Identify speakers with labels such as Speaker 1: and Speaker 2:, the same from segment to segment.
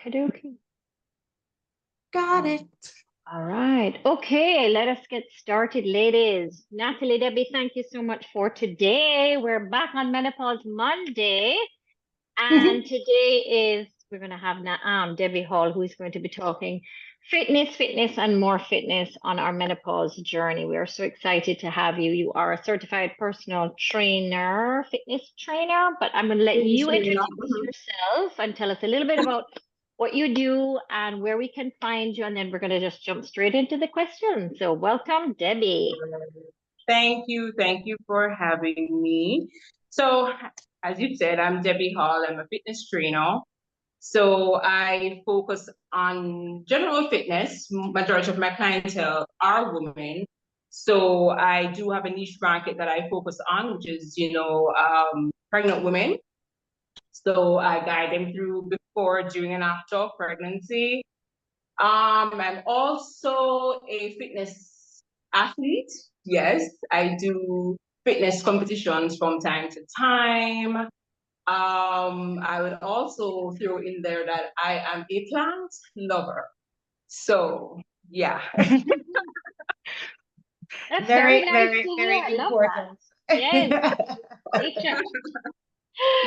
Speaker 1: Okay.
Speaker 2: Got it.
Speaker 1: All right. Okay, let us get started, ladies. Natalie, Debbie, thank you so much for today. We're back on Menopause Monday, and today we're going to have Debbie Hall, who is going to be talking fitness, and more fitness on our menopause journey. We are so excited to have you. You are a certified personal trainer, fitness trainer, but I'm going to let you introduce yourself and tell us a little bit about what you do and where we can find you, and then we're going to just jump straight into the questions. So welcome, Debbie.
Speaker 2: Thank you. Thank you for having me. So, as you said, I'm Debbie Hall. I'm a fitness trainer. So I focus on general fitness. Majority of my clientele are women. So I do have a niche market that I focus on, which is, pregnant women. So I guide them through before, during, and after pregnancy. I'm also a fitness athlete. Yes, I do fitness competitions from time to time. I would also throw in there that I am a plant lover. So yeah.
Speaker 1: That's
Speaker 2: Very,
Speaker 1: very nice
Speaker 2: very,
Speaker 1: to hear.
Speaker 2: very
Speaker 1: I love
Speaker 2: important.
Speaker 1: that. Yes, nature.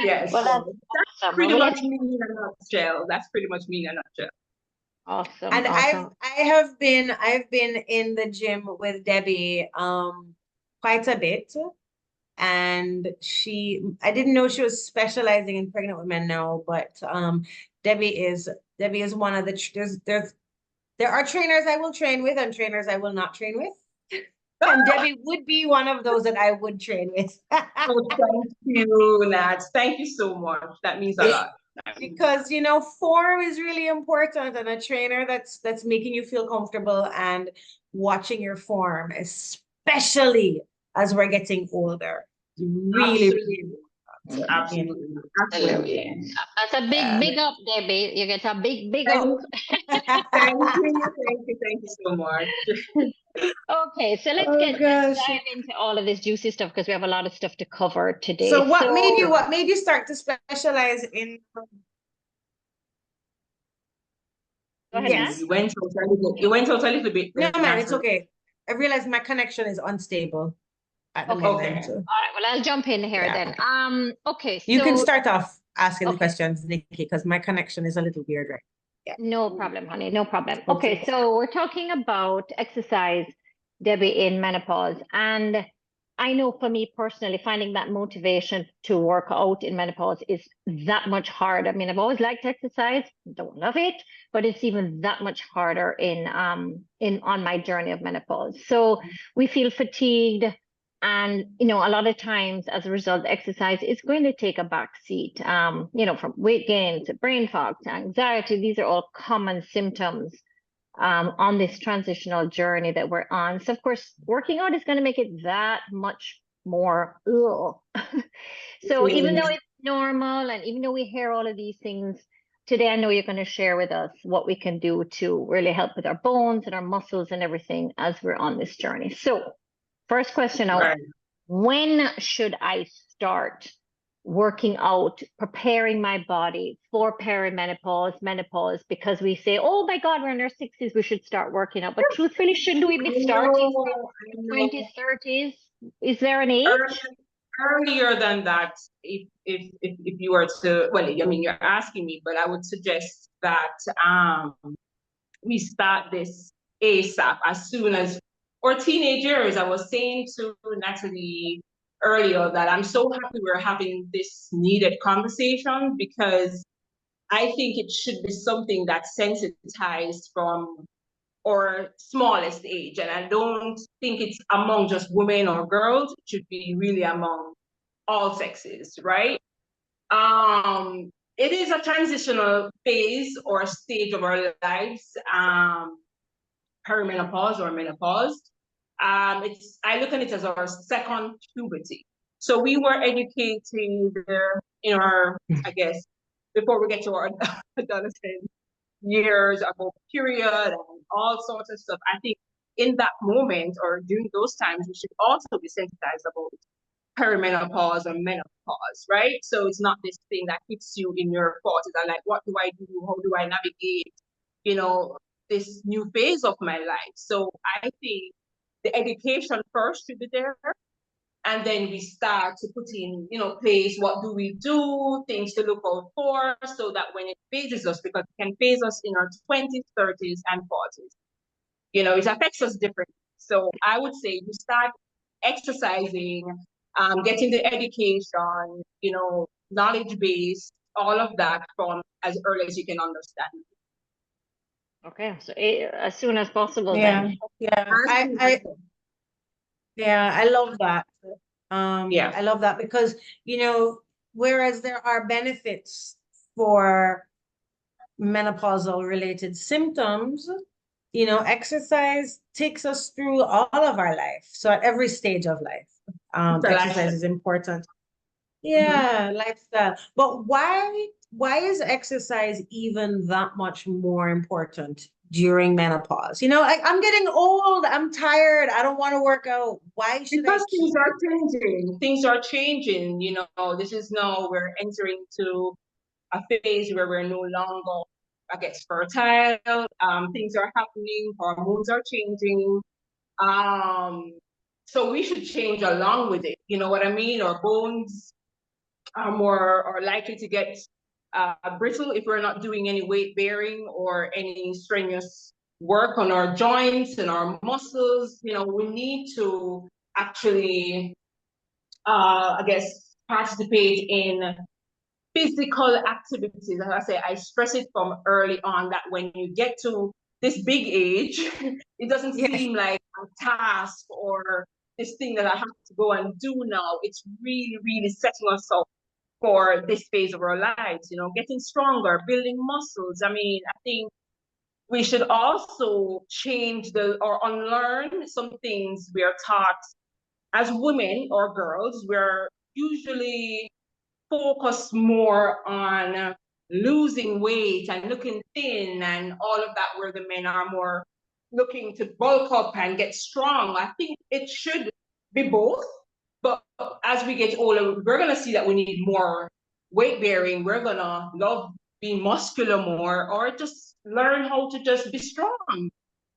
Speaker 2: Yes.
Speaker 1: Well, that's
Speaker 2: So that's
Speaker 1: awesome.
Speaker 2: pretty
Speaker 1: Well,
Speaker 2: much
Speaker 1: let's
Speaker 2: me in a nutshell. That's pretty much me in a nutshell.
Speaker 1: awesome,
Speaker 3: And
Speaker 1: awesome.
Speaker 3: I've been in the gym with Debbie quite a bit. And I didn't know she was specializing in pregnant women now, but Debbie is one of the there are trainers I will train with and trainers I will not train with. And Debbie would be one of those that I would train with.
Speaker 2: Oh, thank you, Nat. Thank you so much. That means a lot.
Speaker 3: Because form is really important, and a trainer that's making you feel comfortable and watching your form, especially as we're getting older. Really,
Speaker 2: Absolutely.
Speaker 3: really
Speaker 2: Absolutely.
Speaker 1: Absolutely. That's a big up, Debbie. You get a big
Speaker 2: Thank,
Speaker 1: up.
Speaker 2: thank you. Thank you so much.
Speaker 1: Okay, so let's
Speaker 3: Oh
Speaker 1: let's
Speaker 3: gosh.
Speaker 1: dive into all of this juicy stuff because we have a lot of stuff to cover today.
Speaker 3: So
Speaker 1: So
Speaker 3: what made you start to specialize in
Speaker 1: go ahead, Nat.
Speaker 3: yes.
Speaker 2: You went out a little bit
Speaker 3: No,
Speaker 2: there,
Speaker 3: man, it's
Speaker 2: Natalie.
Speaker 3: okay. I realize my connection is unstable at the
Speaker 1: Okay.
Speaker 3: moment.
Speaker 2: Okay.
Speaker 1: All right, well, I'll jump in here
Speaker 3: Yeah.
Speaker 1: then. Okay,
Speaker 3: You can
Speaker 1: so
Speaker 3: start off asking the
Speaker 1: okay.
Speaker 3: questions, Nikki, because my connection is a little weird right now. Yeah.
Speaker 1: No problem, honey, no problem.
Speaker 3: Okay.
Speaker 1: Okay, so we're talking about exercise, Debbie, in menopause. And I know for me personally, finding that motivation to work out in menopause is that much harder. I mean, I've always liked exercise, don't love it, but it's even that much harder in on my journey of menopause. So we feel fatigued. And, a lot of times as a result, exercise is going to take a back seat, from weight gain to brain fog to anxiety. These are all common symptoms on this transitional journey that we're on. So, of course, working out is going to make it that much more. So, even though it's normal and even though we hear all of these things, today I know you're going to share with us what we can do to really help with our bones and our muscles and everything as we're on this journey. So, first question out,
Speaker 2: Right.
Speaker 1: when should I start working out, preparing my body for perimenopause, menopause? Because we say, oh my God, we're in our 60s, we should start working out. But truthfully, shouldn't we be starting from 20s, 30s? Is there an age?
Speaker 2: Earlier than that, if you were to, well, I mean, you're asking me, but I would suggest that we start this ASAP as soon as, or teenagers. I was saying to Natalie earlier that I'm so happy we're having this needed conversation, because I think it should be something that's sensitized from our smallest age. And I don't think it's among just women or girls. It should be really among all sexes, right? It is a transitional phase or stage of our lives, perimenopause or menopause. I look at it as our second puberty. So we were educated in our, I guess, before we get to our adolescent years about period and all sorts of stuff. I think in that moment or during those times, we should also be sensitized about perimenopause or menopause, right? So it's not this thing that hits you in your 40s and like, what do I do? How do I navigate, you know, this new phase of my life? So I think the education first should be there. And then we start to put in, place, what do we do, things to look out for, so that when it phases us, because it can phase us in our 20s, 30s, and 40s, it affects us differently. So I would say you start exercising, getting the education, knowledge base, all of that from as early as you can understand.
Speaker 1: Okay, so as soon as possible
Speaker 3: Yeah,
Speaker 1: then.
Speaker 3: yeah.
Speaker 2: As soon as
Speaker 3: Yeah, I love that.
Speaker 2: Yeah.
Speaker 3: I love that because, whereas there are benefits for menopausal related symptoms, exercise takes us through all of our life. So at every stage of life,
Speaker 2: It's a
Speaker 3: exercise
Speaker 2: lifestyle.
Speaker 3: is important.
Speaker 2: Mhm.
Speaker 3: Yeah, lifestyle. But why is exercise even that much more important during menopause? I'm getting old, I'm tired, I don't want to work out. Why should I
Speaker 2: Because things
Speaker 3: keep
Speaker 2: are changing. Things are changing. This is now we're entering to a phase where we're no longer, I guess, fertile. Things are happening, hormones are changing. So we should change along with it. You know what I mean? Our bones are more are likely to get brittle if we're not doing any weight bearing or any strenuous work on our joints and our muscles. We need to actually, I guess, participate in physical activities. As I say, I stress it from early on that when you get to this big age, it doesn't
Speaker 3: Yeah,
Speaker 2: seem like a task or this thing that I have to go and do now. It's really, really setting us up for this phase of our lives, getting stronger, building muscles. I mean, I think we should also change or unlearn some things we are taught as women or girls. We're usually focus more on losing weight and looking thin and all of that, where the men are more looking to bulk up and get strong. I think it should be both. But as we get older, we're going to see that we need more weight bearing. We're going to love being muscular more, or just learn how to just be strong.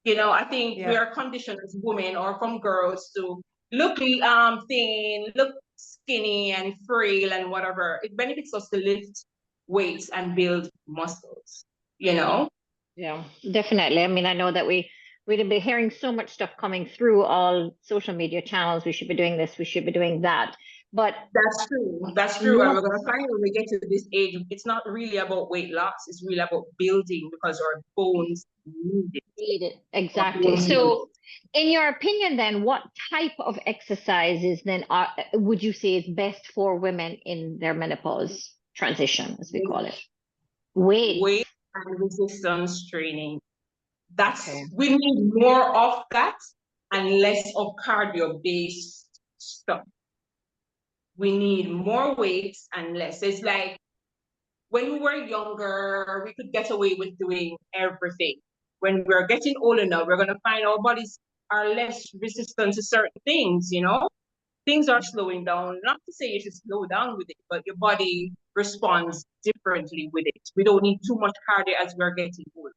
Speaker 2: I think we
Speaker 3: yeah.
Speaker 2: are conditioned as women or from girls to look thin, look skinny and frail and whatever. It benefits us to lift weights and build muscles.
Speaker 1: Yeah, definitely. I mean, I know that we'd be hearing so much stuff coming through all social media channels. We should be doing this, we should be doing that. But
Speaker 2: That's true. That's true. And we're going to find when we get to this age, it's not really about weight loss. It's really about building, because our bones need it.
Speaker 1: need it
Speaker 2: Our
Speaker 1: exactly.
Speaker 2: bones need
Speaker 1: So,
Speaker 2: it.
Speaker 1: in your opinion, then, what type of exercises then would you say is best for women in their menopause transition, as we call it? Weight.
Speaker 2: Weight and resistance training. That's
Speaker 1: Okay.
Speaker 2: We need more of that and less of cardio-based stuff. We need more weights and less. It's like when we were younger, we could get away with doing everything. When we're getting older now, we're going to find our bodies are less resistant to certain things. Things are slowing down. Not to say you should slow down with it, but your body responds differently with it. We don't need too much cardio as we're getting older.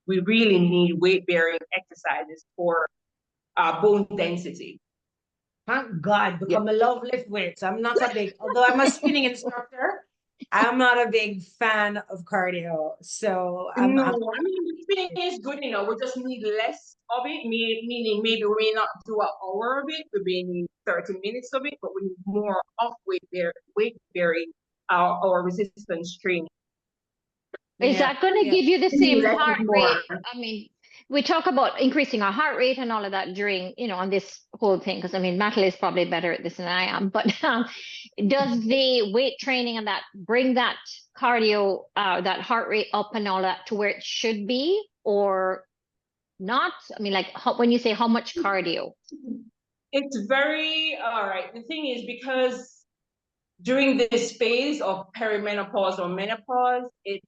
Speaker 2: We really need weight bearing exercises for bone density.
Speaker 3: Thank God,
Speaker 2: Yeah.
Speaker 3: because I love lift weights. Although I'm a spinning instructor, I'm not a big fan of cardio. So
Speaker 2: No,
Speaker 3: I'm
Speaker 2: I mean, the spinning is good. We just need less of it, meaning maybe we may not do an hour of it, we may need 30 minutes of it, but we need more of weight bearing, our resistance training.
Speaker 1: Is
Speaker 3: yeah,
Speaker 1: that going to
Speaker 3: yeah.
Speaker 1: give you the same
Speaker 2: Less
Speaker 1: heart
Speaker 2: is
Speaker 1: rate?
Speaker 2: more.
Speaker 1: I mean, we talk about increasing our heart rate and all of that during, on this whole thing, because I mean, Natalie is probably better at this than I am. But does the weight training and that bring that cardio, that heart rate up and all that to where it should be, or not? I mean, like when you say how much cardio?
Speaker 2: It's very, all right. The thing is, because during this phase of perimenopause or menopause, it's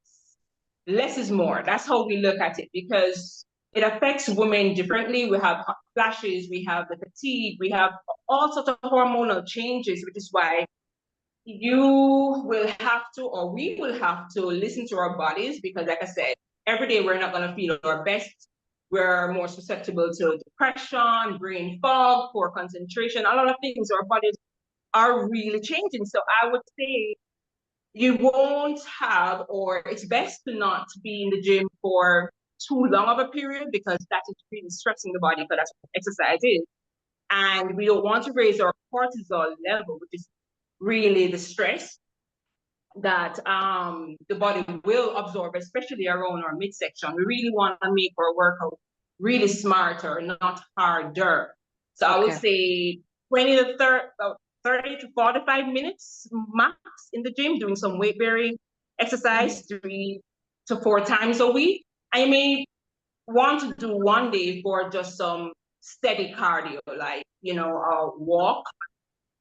Speaker 2: less is more. That's how we look at it, because it affects women differently. We have hot flashes, we have the fatigue, we have all sorts of hormonal changes, which is why you will have to, or we will have to listen to our bodies because, like I said, every day we're not going to feel our best. We're more susceptible to depression, brain fog, poor concentration, a lot of things. Our bodies are really changing. So I would say you won't have, or it's best to not be in the gym for too long of a period because that is really stressing the body, because that's what exercise is. And we don't want to raise our cortisol level, which is really the stress that the body will absorb, especially around our midsection. We really want to make our workout really smarter, not harder. So I would say 20 to 30, about 30 to 45 minutes max in the gym, doing some weight bearing exercise 3 to 4 times a week. I may want to do one day for just some steady cardio, like, a walk,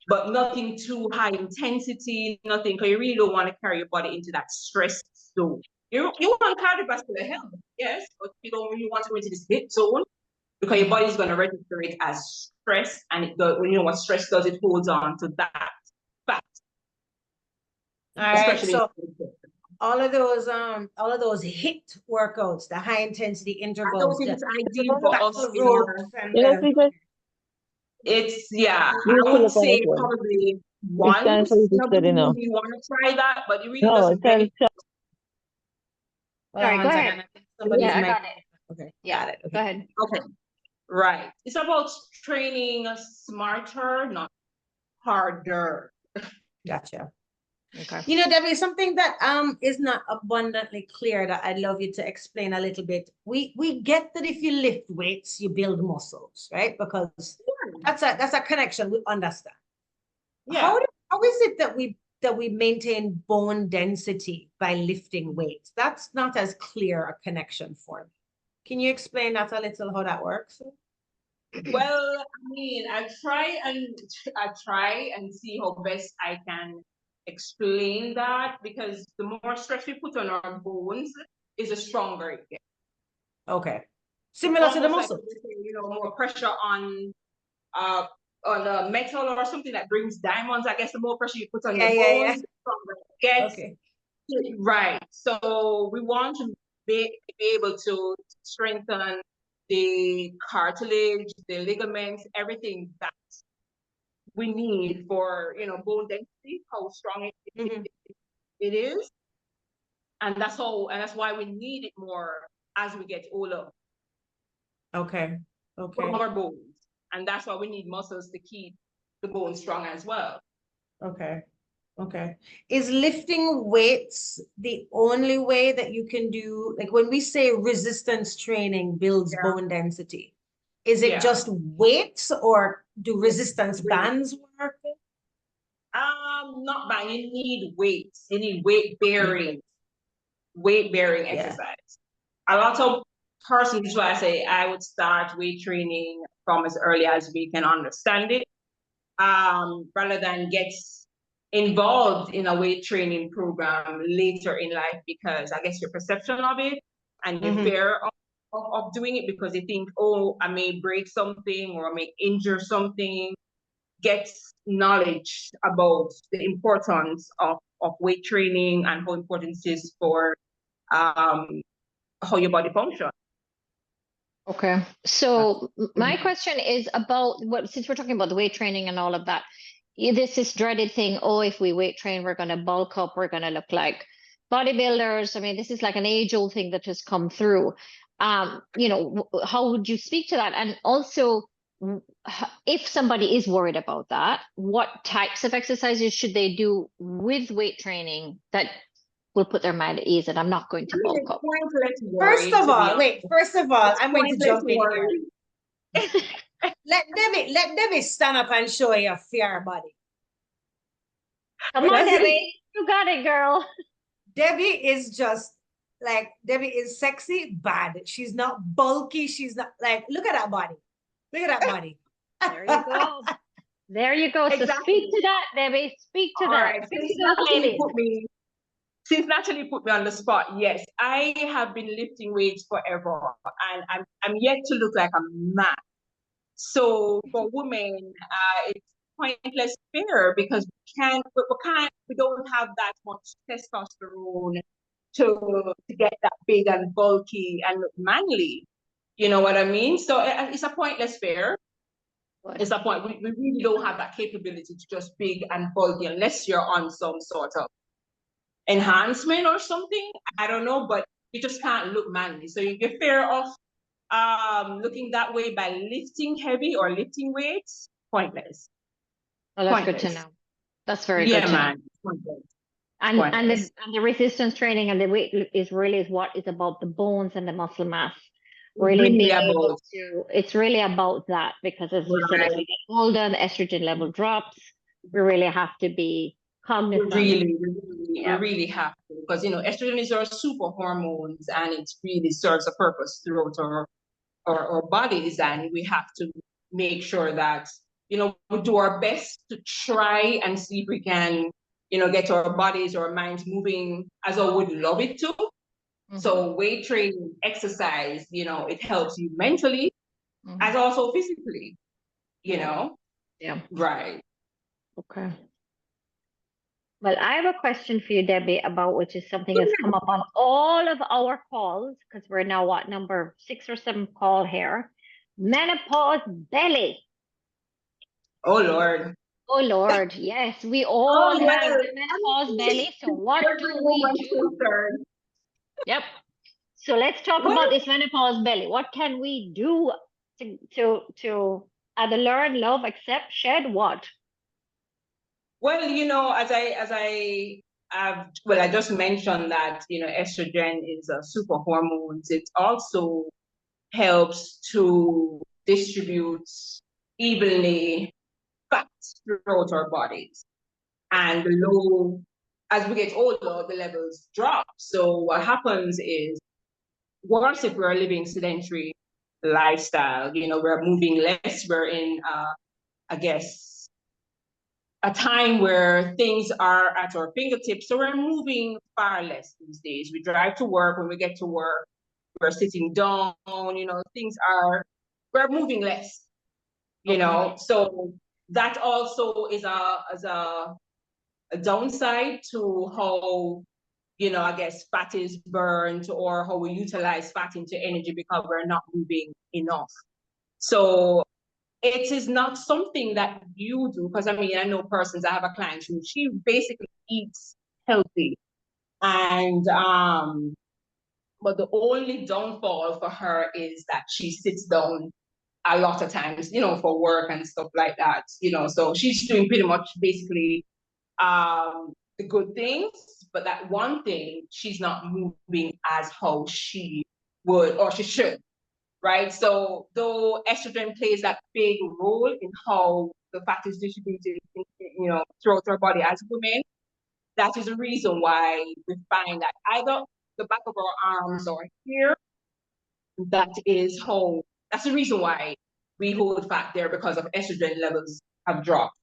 Speaker 2: but nothing too high intensity, nothing, because you really don't want to carry your body into that stress zone. You want cardiovascular health, yes, but you don't really want to go into this hit zone because your body is going to register it as stress, and it does. What stress does, it holds on to that fat.
Speaker 3: All right, so all of those HIIT workouts, the high intensity intervals,
Speaker 2: I don't think it's ideal for us. It's, I would say probably once in a blue moon you want to try that, but it really doesn't benefit.
Speaker 1: Sorry, go ahead.
Speaker 3: Yeah,
Speaker 1: I got it.
Speaker 3: Okay,
Speaker 1: Yeah,
Speaker 3: got it. Okay.
Speaker 1: go ahead.
Speaker 2: Okay, right. It's about training smarter, not harder.
Speaker 3: Gotcha.
Speaker 1: Okay.
Speaker 3: Debbie, something that is not abundantly clear that I'd love you to explain a little bit. We get that if you lift weights, you build muscles, right? Because that's a connection. We understand.
Speaker 2: Yeah.
Speaker 3: How is it that we maintain bone density by lifting weights? That's not as clear a connection for me. Can you explain that a little, how that works?
Speaker 2: Well, I mean, I try and see how best I can explain that, because the more stress we put on our bones is the stronger it gets.
Speaker 3: Okay. Similar to the muscle.
Speaker 2: Like, more pressure on a metal or something that brings diamonds. I guess the more pressure you put on your bones, the stronger it gets.
Speaker 3: Okay.
Speaker 2: Right. So we want to be able to strengthen the cartilage, the ligaments, everything that we need for, bone density, how strong it is. And that's why we need it more as we get older.
Speaker 3: Okay.
Speaker 2: From our bones. And that's why we need muscles to keep the bones strong as well.
Speaker 3: Okay. Is lifting weights the only way that you can do, like when we say resistance training builds bone density, is it just weights, or do resistance bands work?
Speaker 2: Not band. You need weights. You need weight bearing exercise. A lot of persons, that's why I say I would start weight training from as early as we can understand it, rather than get involved in a weight training program later in life, because I guess your perception of it and your fear of doing it, because they think, oh, I may break something or I may injure something. Get knowledge about the importance of weight training and how important it is for how your body functions.
Speaker 1: Okay. So my question is about since we're talking about the weight training and all of that, this dreaded thing, if we weight train, we're going to bulk up, we're going to look like bodybuilders. I mean, this is like an age-old thing that has come through. How would you speak to that? And also, if somebody is worried about that, what types of exercises should they do with weight training that will put their mind at ease and I'm not going to bulk up?
Speaker 3: First of all, I'm going to jump in here. Let Debbie stand up and show your fair body.
Speaker 1: Come on, Debbie. You got it, girl.
Speaker 3: Debbie is sexy, bad. She's not bulky. She's not look at that body. Look at that body.
Speaker 1: There you go. There you go. Exactly. So speak to that, Debbie. Speak to that.
Speaker 2: Right. since Natalie put me on the spot, yes, I have been lifting weights forever, and I'm yet to look like a man. So for women, it's pointless fear because we don't have that much testosterone to get that big and bulky and look manly. You know what I mean? So it's a pointless fear. It's a point. We really don't have that capability to just big and bulky unless you're on some sort of enhancement or something. I don't know, but you just can't look manly. So you get fear of looking that way by lifting heavy or lifting weights, pointless.
Speaker 1: Well, that's
Speaker 2: Pointless.
Speaker 1: good to know. That's very
Speaker 2: Yeah,
Speaker 1: good to
Speaker 2: man.
Speaker 1: know.
Speaker 2: Pointless.
Speaker 1: And
Speaker 2: Pointless.
Speaker 1: the resistance training and the weight is really what is about the bones and the muscle mass. Really
Speaker 2: Really
Speaker 1: being able
Speaker 2: about
Speaker 1: to, it's really about that because as you said, as we get older and the estrogen level drops, we really have to be cognizant.
Speaker 2: we really have to, because estrogen is our super hormones and it really serves a purpose throughout our bodies, and we have to make sure that we do our best to try and see if we can get our bodies or minds moving as I would love it to. So weight training, exercise, it helps you mentally as also physically,
Speaker 1: Yeah.
Speaker 2: Right.
Speaker 1: Okay. Well, I have a question for you, Debbie, about which is something that's come up on all of our calls, because we're now number 6 or 7 call here. Menopause belly.
Speaker 2: Oh Lord.
Speaker 1: Oh Lord, yes, we all have the menopause belly. So what do we do? Yep. So let's talk about this menopause belly. What can we do to either learn, love, accept, shed what?
Speaker 2: Well, I just mentioned that, estrogen is a super hormone. It also helps to distribute evenly fat throughout our bodies. And as we get older, the levels drop. So what happens is, worse if we're living sedentary lifestyle, we're moving less, we're in, I guess, a time where things are at our fingertips. So we're moving far less these days. We drive to work. When we get to work, we're sitting down, we're moving less, So that also is a downside to how, I guess fat is burned or how we utilize fat into energy because we're not moving enough. So it is not something that you do, because I know persons, I have a client who she basically eats healthy, and but the only downfall for her is that she sits down a lot of times, for work and stuff like that, so she's doing pretty much basically the good things, but that one thing she's not moving as how she would or she should. Right. So though estrogen plays that big role in how the fat is distributed, throughout our body as women, that is the reason why we find that either the back of our arms or here, that's the reason why we hold fat there, because of estrogen levels have dropped.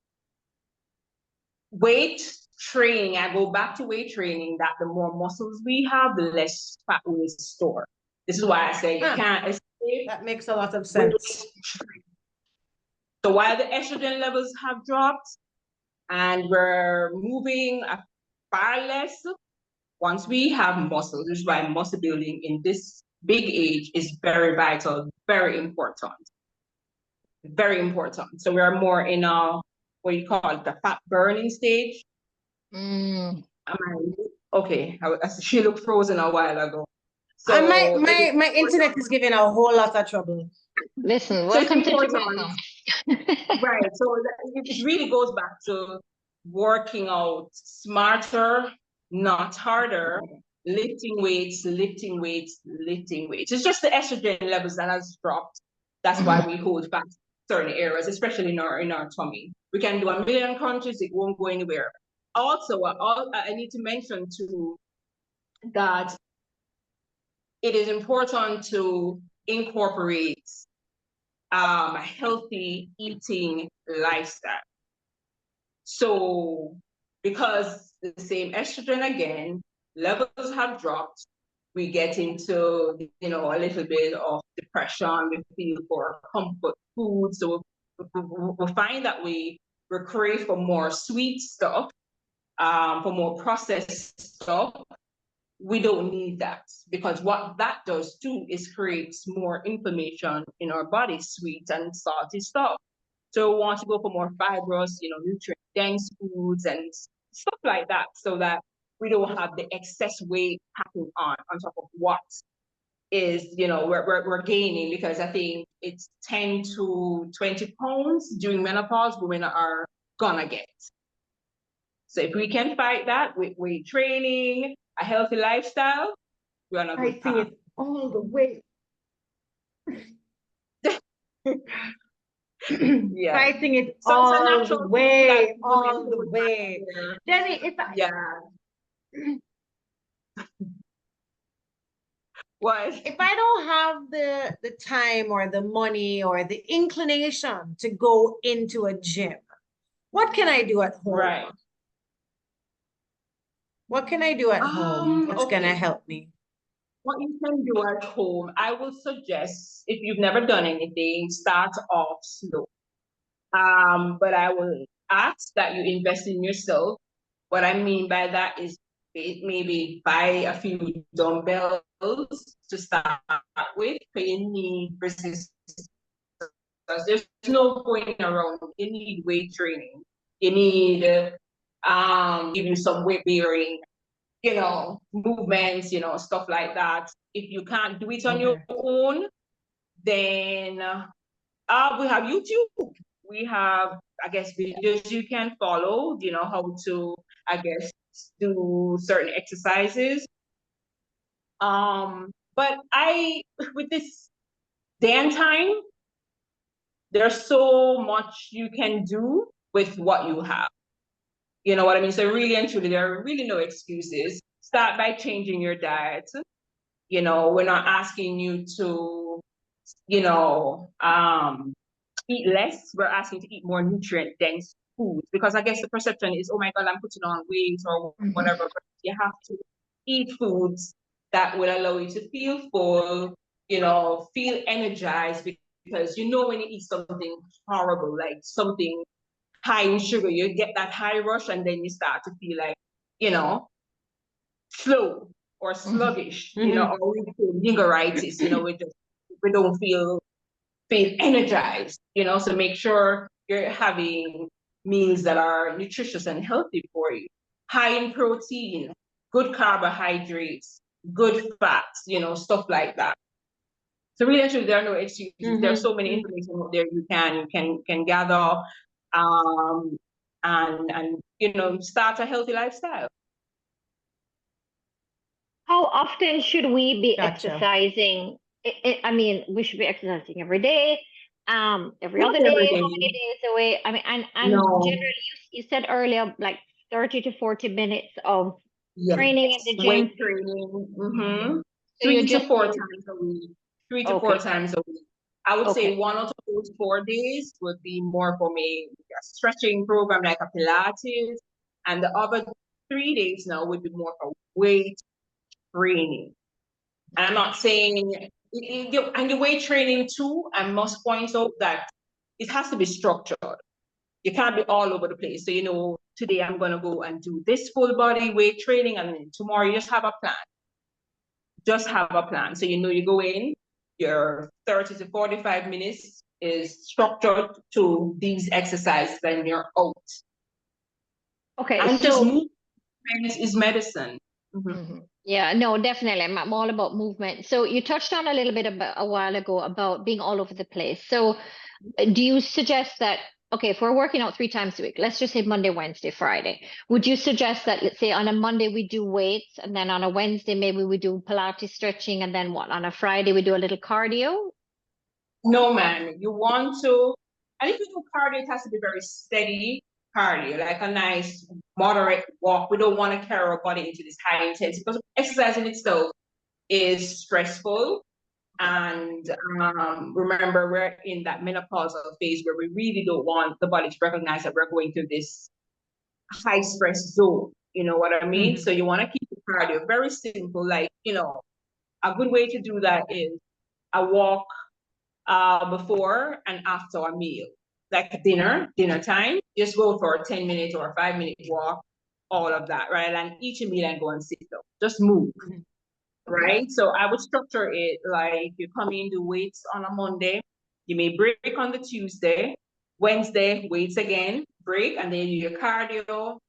Speaker 2: Weight training, I go back to weight training, that the more muscles we have, the less fat we store. This is why I say you can't escape.
Speaker 3: That makes a lot of sense.
Speaker 2: So while the estrogen levels have dropped and we're moving far less, once we have muscles, this is why muscle building in this big age is very vital, very important. Very important. So we're more in what you call it, the fat burning stage. Okay, she looked frozen a while ago.
Speaker 3: So my internet is giving a whole lot of trouble.
Speaker 1: Listen, welcome to Jamaica.
Speaker 2: Right. So it really goes back to working out smarter, not harder, lifting weights, lifting weights, lifting weights. It's just the estrogen levels that has dropped. That's why we hold back certain areas, especially in our tummy. We can do a million crunches, it won't go anywhere. Also, I need to mention too that it is important to incorporate a healthy eating lifestyle. So, because the same estrogen again levels have dropped, we get into, you know, a little bit of depression, we feel for comfort food. So we find that we crave for more sweet stuff, for more processed stuff. We don't need that, because what that does too is creates more inflammation in our body, sweet and salty stuff. So we want to go for more fibrous, you know, nutrient dense foods and stuff like that, so that we don't have the excess weight packing on top of what is, you know, we're gaining, because I think it's 10 to 20 pounds during menopause women are gonna get. So if we can fight that with weight training, a healthy lifestyle, we're on a good
Speaker 3: Fighting
Speaker 2: path.
Speaker 3: it all the way.
Speaker 2: Yeah.
Speaker 3: Fighting it
Speaker 2: So it's a
Speaker 3: all the
Speaker 2: natural thing
Speaker 3: way,
Speaker 2: that
Speaker 3: all
Speaker 2: women
Speaker 3: the
Speaker 2: would
Speaker 3: way.
Speaker 2: have to-
Speaker 3: Debbie, if I,
Speaker 2: Yeah. What?
Speaker 3: if I don't have the time or the money or the inclination to go into a gym, what can I do at home?
Speaker 2: Right.
Speaker 3: What can I do at home that's gonna
Speaker 2: Okay.
Speaker 3: help me?
Speaker 2: What you can do at home, I will suggest, if you've never done anything, start off slow. But I will ask that you invest in yourself. What I mean by that is maybe buy a few dumbbells to start with, because you need resistance. There's no going around. You need weight training. You need give you some weight bearing, you know, movements, you know, stuff like that. If you can't do it on your
Speaker 3: Okay.
Speaker 2: own, then we have YouTube. We have, I guess, videos you can follow, you know, how to, I guess, do certain exercises. But with this day and time, there's so much you can do with what you have. You know what I mean? So really and truly, there are really no excuses. Start by changing your diet. You know, we're not asking you to, you know, eat less. We're asking to eat more nutrient dense foods, because I guess the perception is, oh my God, I'm putting on weight or whatever. But you have to eat foods that will allow you to feel full, you know, feel energized, because you know when you eat something horrible, like something high in sugar, you get that high rush, and then you start to feel like, you know, slow or sluggish, you know, or we feel niggeritis, you know, we don't feel energized, you know. So make sure you're having meals that are nutritious and healthy for you, high in protein, good carbohydrates, good fats, you know, stuff like that. So really, actually, there are no excuses. There's so many information out there you can gather, um, and you know, start a healthy lifestyle.
Speaker 1: How often should we be
Speaker 3: Gotcha.
Speaker 1: exercising? I mean, we should be exercising every day, every
Speaker 2: Not
Speaker 1: other day,
Speaker 2: every
Speaker 1: how
Speaker 2: day.
Speaker 1: many days away? I mean, and
Speaker 2: No.
Speaker 1: generally, you said earlier, like 30 to 40 minutes of
Speaker 2: Yes.
Speaker 1: training in the
Speaker 2: Weight
Speaker 1: gym.
Speaker 2: training. Mm-hmm.
Speaker 1: So you're
Speaker 2: 3 to 4
Speaker 1: just
Speaker 2: times a week. 3 to 4
Speaker 1: okay,
Speaker 2: times a week. I would say
Speaker 1: okay,
Speaker 2: one out of those 4 days would be more for me, a stretching program like a Pilates, and the other 3 days now would be more for weight training. And I'm not saying, and the weight training too, I must point out that it has to be structured. You can't be all over the place. So, you know, today I'm going to go and do this full body weight training, and then tomorrow you just have a plan. Just have a plan. So, you know, you go in, your 30 to 45 minutes is structured to these exercises, then you're out.
Speaker 1: okay.
Speaker 2: And just
Speaker 1: So
Speaker 2: movement is medicine.
Speaker 1: yeah, no, definitely. I'm all about movement. So you touched on a little bit about a while ago about being all over the place. So do you suggest that, okay, if we're working out 3 times a week, let's just say Monday, Wednesday, Friday, would you suggest that, let's say on a Monday we do weights, and then on a Wednesday maybe we do Pilates stretching, and then what, on a Friday we do a little cardio?
Speaker 2: No, man, you want to, and if you do cardio, it has to be very steady cardio, like a nice moderate walk. We don't want to carry our body into this high intensity, because exercise in itself is stressful. And remember, we're in that menopausal phase where we really don't want the body to recognize that we're going through this high stress zone. You know what I mean?
Speaker 3: Mhm.
Speaker 2: So you want to keep the cardio very simple. Like, a good way to do that is a walk before and after a meal, like dinner time. Just go for a 10-minute or a 5-minute walk, all of that, right? And eat a meal and go and sit down. Just move,
Speaker 3: Mhm. Okay.
Speaker 2: right? So I would structure it like you come in, do weights on a Monday, you may break on the Tuesday, Wednesday, weights again, break, and then your cardio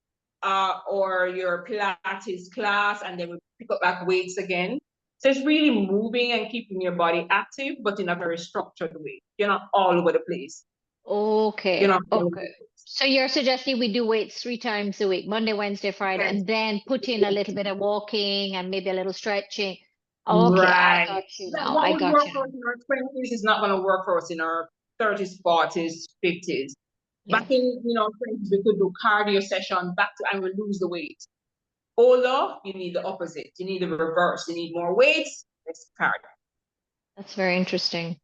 Speaker 2: or your Pilates class, and then we pick up back weights again. So it's really moving and keeping your body active, but in a very structured way. You're not all over the place. You're
Speaker 1: Okay.
Speaker 2: not all over
Speaker 1: Okay.
Speaker 2: the place.
Speaker 1: So you're suggesting we do weights 3 times a week, Monday, Wednesday, Friday,
Speaker 2: Yes.
Speaker 1: and then put in a little bit of walking and maybe a little stretching. Okay, I
Speaker 2: Right.
Speaker 1: got you now.
Speaker 2: What
Speaker 1: I
Speaker 2: would
Speaker 1: got
Speaker 2: work
Speaker 1: you
Speaker 2: for
Speaker 1: now.
Speaker 2: us in our 20s is not going to work for us in our 30s, 40s, 50s.
Speaker 1: Yeah.
Speaker 2: Back in, 20s, we could do cardio session back to, and we lose the weight. Older, you need the opposite. You need the reverse. You need more weights, less cardio.
Speaker 1: That's very interesting.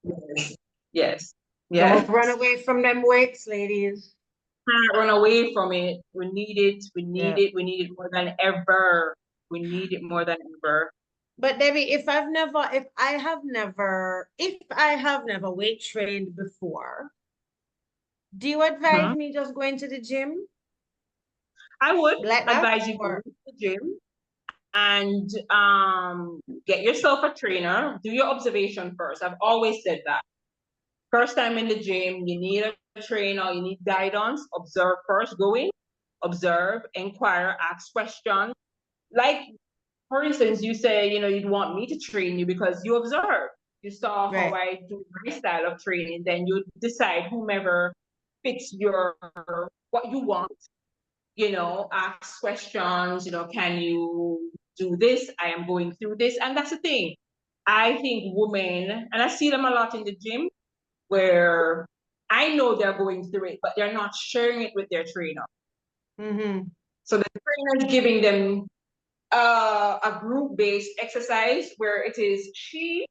Speaker 2: Yes. Yes.
Speaker 3: Don't run
Speaker 2: Yes.
Speaker 3: away from them weights, ladies.
Speaker 2: Can't run away from it. We need it. We need
Speaker 3: Yeah.
Speaker 2: it. We need it more than ever. We need it more than ever.
Speaker 3: But Debbie, if I have never weight trained before, do you advise
Speaker 2: Mhm.
Speaker 3: me just going to the gym
Speaker 2: I would
Speaker 3: like that?
Speaker 2: advise you go
Speaker 3: Or
Speaker 2: to the gym and get yourself a trainer. Do your observation first. I've always said that. First time in the gym, you need a trainer, you need guidance. Observe first. Go in, observe, inquire, ask questions. Like, for instance, you say, you'd want me to train you because you observe. You saw how
Speaker 3: right.
Speaker 2: I do my style of training, then you decide whomever fits what you want, ask questions, can you do this? I am going through this. And that's the thing. I think women, and I see them a lot in the gym where I know they're going through it, but they're not sharing it with their trainer.
Speaker 3: Mm-hmm.
Speaker 2: So the trainer is giving them a group-based exercise where it is she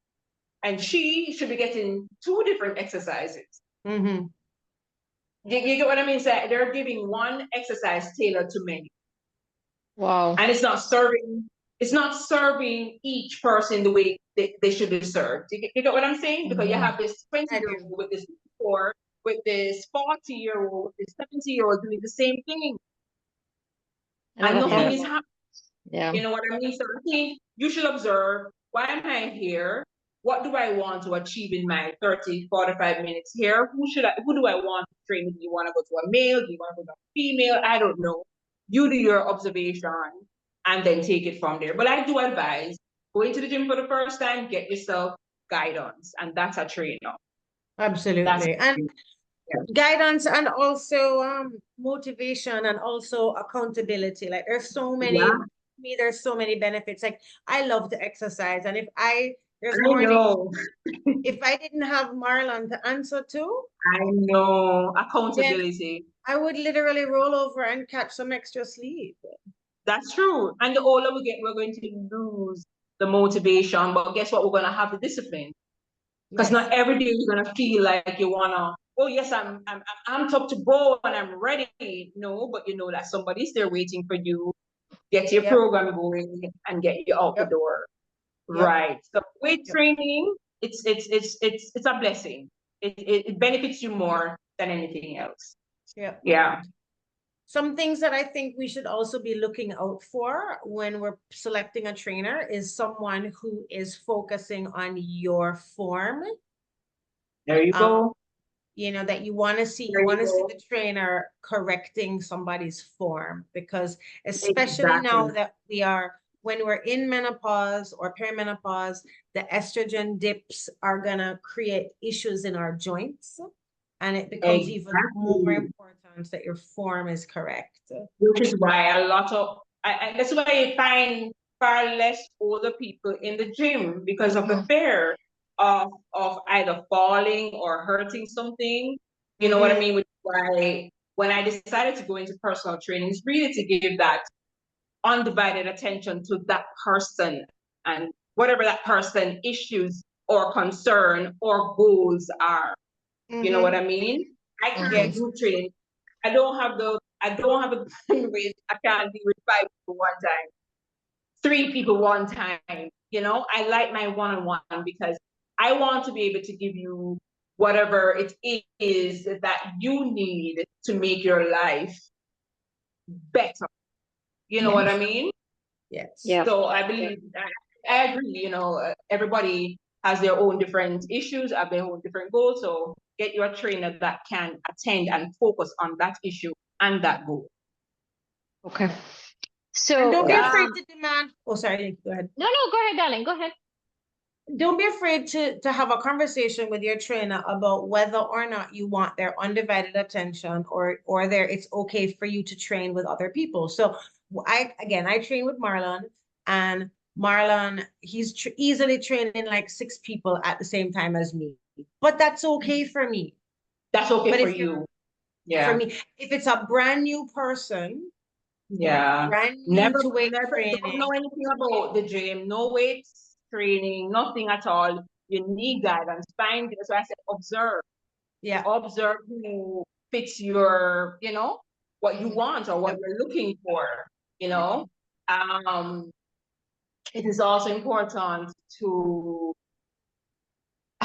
Speaker 2: should be getting two different exercises.
Speaker 3: Mm-hmm.
Speaker 2: You get what I mean? So they're giving one exercise tailored to many,
Speaker 1: Wow.
Speaker 2: and it's not serving each person the way they should be served. You get what I'm saying? Because you
Speaker 3: Mm-hmm.
Speaker 2: have this 20
Speaker 3: I
Speaker 2: year
Speaker 3: do.
Speaker 2: old with this 4, with this 40-year-old, with this 70-year-old doing the same thing,
Speaker 1: I
Speaker 2: and
Speaker 1: never thought
Speaker 2: nothing
Speaker 3: Yeah.
Speaker 2: is
Speaker 1: about
Speaker 2: happening.
Speaker 1: Yeah.
Speaker 2: You know what I mean? So I think you should observe, why am I here? What do I want to achieve in my 30, 45 minutes here? Who do I want to train? Do you want to go to a male? Do you want to go to a female? I don't know. You do your observation and then take it from there. But I do advise going to the gym for the first time, get yourself guidance. And that's a trainer. That's a
Speaker 3: Absolutely. And
Speaker 2: trainer.
Speaker 3: guidance and also motivation and also accountability. Like
Speaker 2: Yeah,
Speaker 3: there's so many benefits. Like I love to exercise. And there's
Speaker 2: I
Speaker 3: morning,
Speaker 2: know.
Speaker 3: if I didn't have Marlon to answer to,
Speaker 2: I know.
Speaker 3: then
Speaker 2: Accountability.
Speaker 3: I would literally roll over and catch some extra sleep.
Speaker 2: That's true. And the older we get, we're going to lose the motivation. But guess what? We're going to have the discipline. Because
Speaker 3: Yes.
Speaker 2: not every day you're going to feel like you want to, oh, yes, I'm up to go and I'm ready. No, but you know that somebody's there waiting for you. Get your
Speaker 3: Yep.
Speaker 2: program going and get you out the
Speaker 3: Yep.
Speaker 2: door.
Speaker 3: Yep.
Speaker 2: Right. So weight
Speaker 3: Yep.
Speaker 2: training, it's a blessing. It benefits you more than anything else.
Speaker 3: Yep.
Speaker 2: Yeah.
Speaker 3: Some things that I think we should also be looking out for when we're selecting a trainer is someone who is focusing on your form.
Speaker 2: There you
Speaker 3: Um,
Speaker 2: go.
Speaker 3: that you want to
Speaker 2: There you
Speaker 3: see
Speaker 2: go.
Speaker 3: the trainer correcting somebody's form, because especially now
Speaker 2: Exactly.
Speaker 3: that when we're in menopause or perimenopause, the estrogen dips are gonna create issues in our joints, and it becomes even more
Speaker 2: Exactly.
Speaker 3: important that your form is correct.
Speaker 2: Which is why a lot of that's why you find far less older people in the gym because of the
Speaker 3: Mhm.
Speaker 2: fear of either falling or hurting something. You know what I
Speaker 3: Mhm.
Speaker 2: mean? Which is why when I decided to go into personal training, it's really to give that undivided attention to that person and whatever that person issues or concern or goals are. You know what
Speaker 3: Mhm.
Speaker 2: I mean? I can't
Speaker 1: Mm-hmm.
Speaker 3: Yes.
Speaker 2: group train. I don't have I don't have a bandwidth. I can't deal with 5 people one time, 3 people one time. You know, I like my one-on-one because I want to be able to give you whatever it is that you need to make your life better. You know what I mean?
Speaker 3: Yes.
Speaker 1: Yeah.
Speaker 2: So I believe, I agree, you know, everybody has their own different issues, have their own different goals. So get your trainer that can attend and focus on that issue and that goal.
Speaker 1: Okay.
Speaker 3: And
Speaker 1: So
Speaker 3: don't be afraid to demand. Oh, sorry. Go ahead.
Speaker 1: no, go ahead, darling. Go ahead.
Speaker 3: Don't be afraid to have a conversation with your trainer about whether or not you want their undivided attention or their it's okay for you to train with other people. So I train with Marlon, and Marlon, he's easily training like 6 people at the same time as me. But that's okay for me.
Speaker 2: That's okay
Speaker 3: But
Speaker 2: for
Speaker 3: if you're
Speaker 2: you.
Speaker 3: for
Speaker 2: Yeah.
Speaker 3: me, if it's a brand new person,
Speaker 2: Yeah.
Speaker 3: brand new
Speaker 2: Never,
Speaker 3: to weight
Speaker 2: never, don't know
Speaker 3: training,
Speaker 2: anything about the gym, no weights training, nothing at all. You need guidance. Find, so I said,
Speaker 3: yeah,
Speaker 2: observe who fits your, you know, what you want or what
Speaker 3: yep,
Speaker 2: you're looking for, you know. It is also important to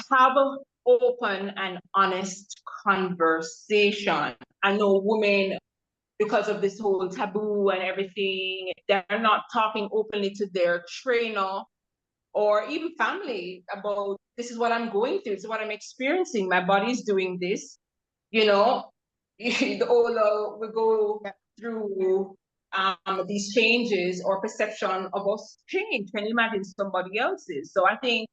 Speaker 2: have an open and honest conversation. I know women, because of this whole taboo and everything, they're not talking openly to their trainer or even family about this is what I'm going through, this is what I'm experiencing. My body's doing this, you know. The whole we go
Speaker 3: yep.
Speaker 2: through these changes or perception of us change. Can you imagine somebody else's? So I think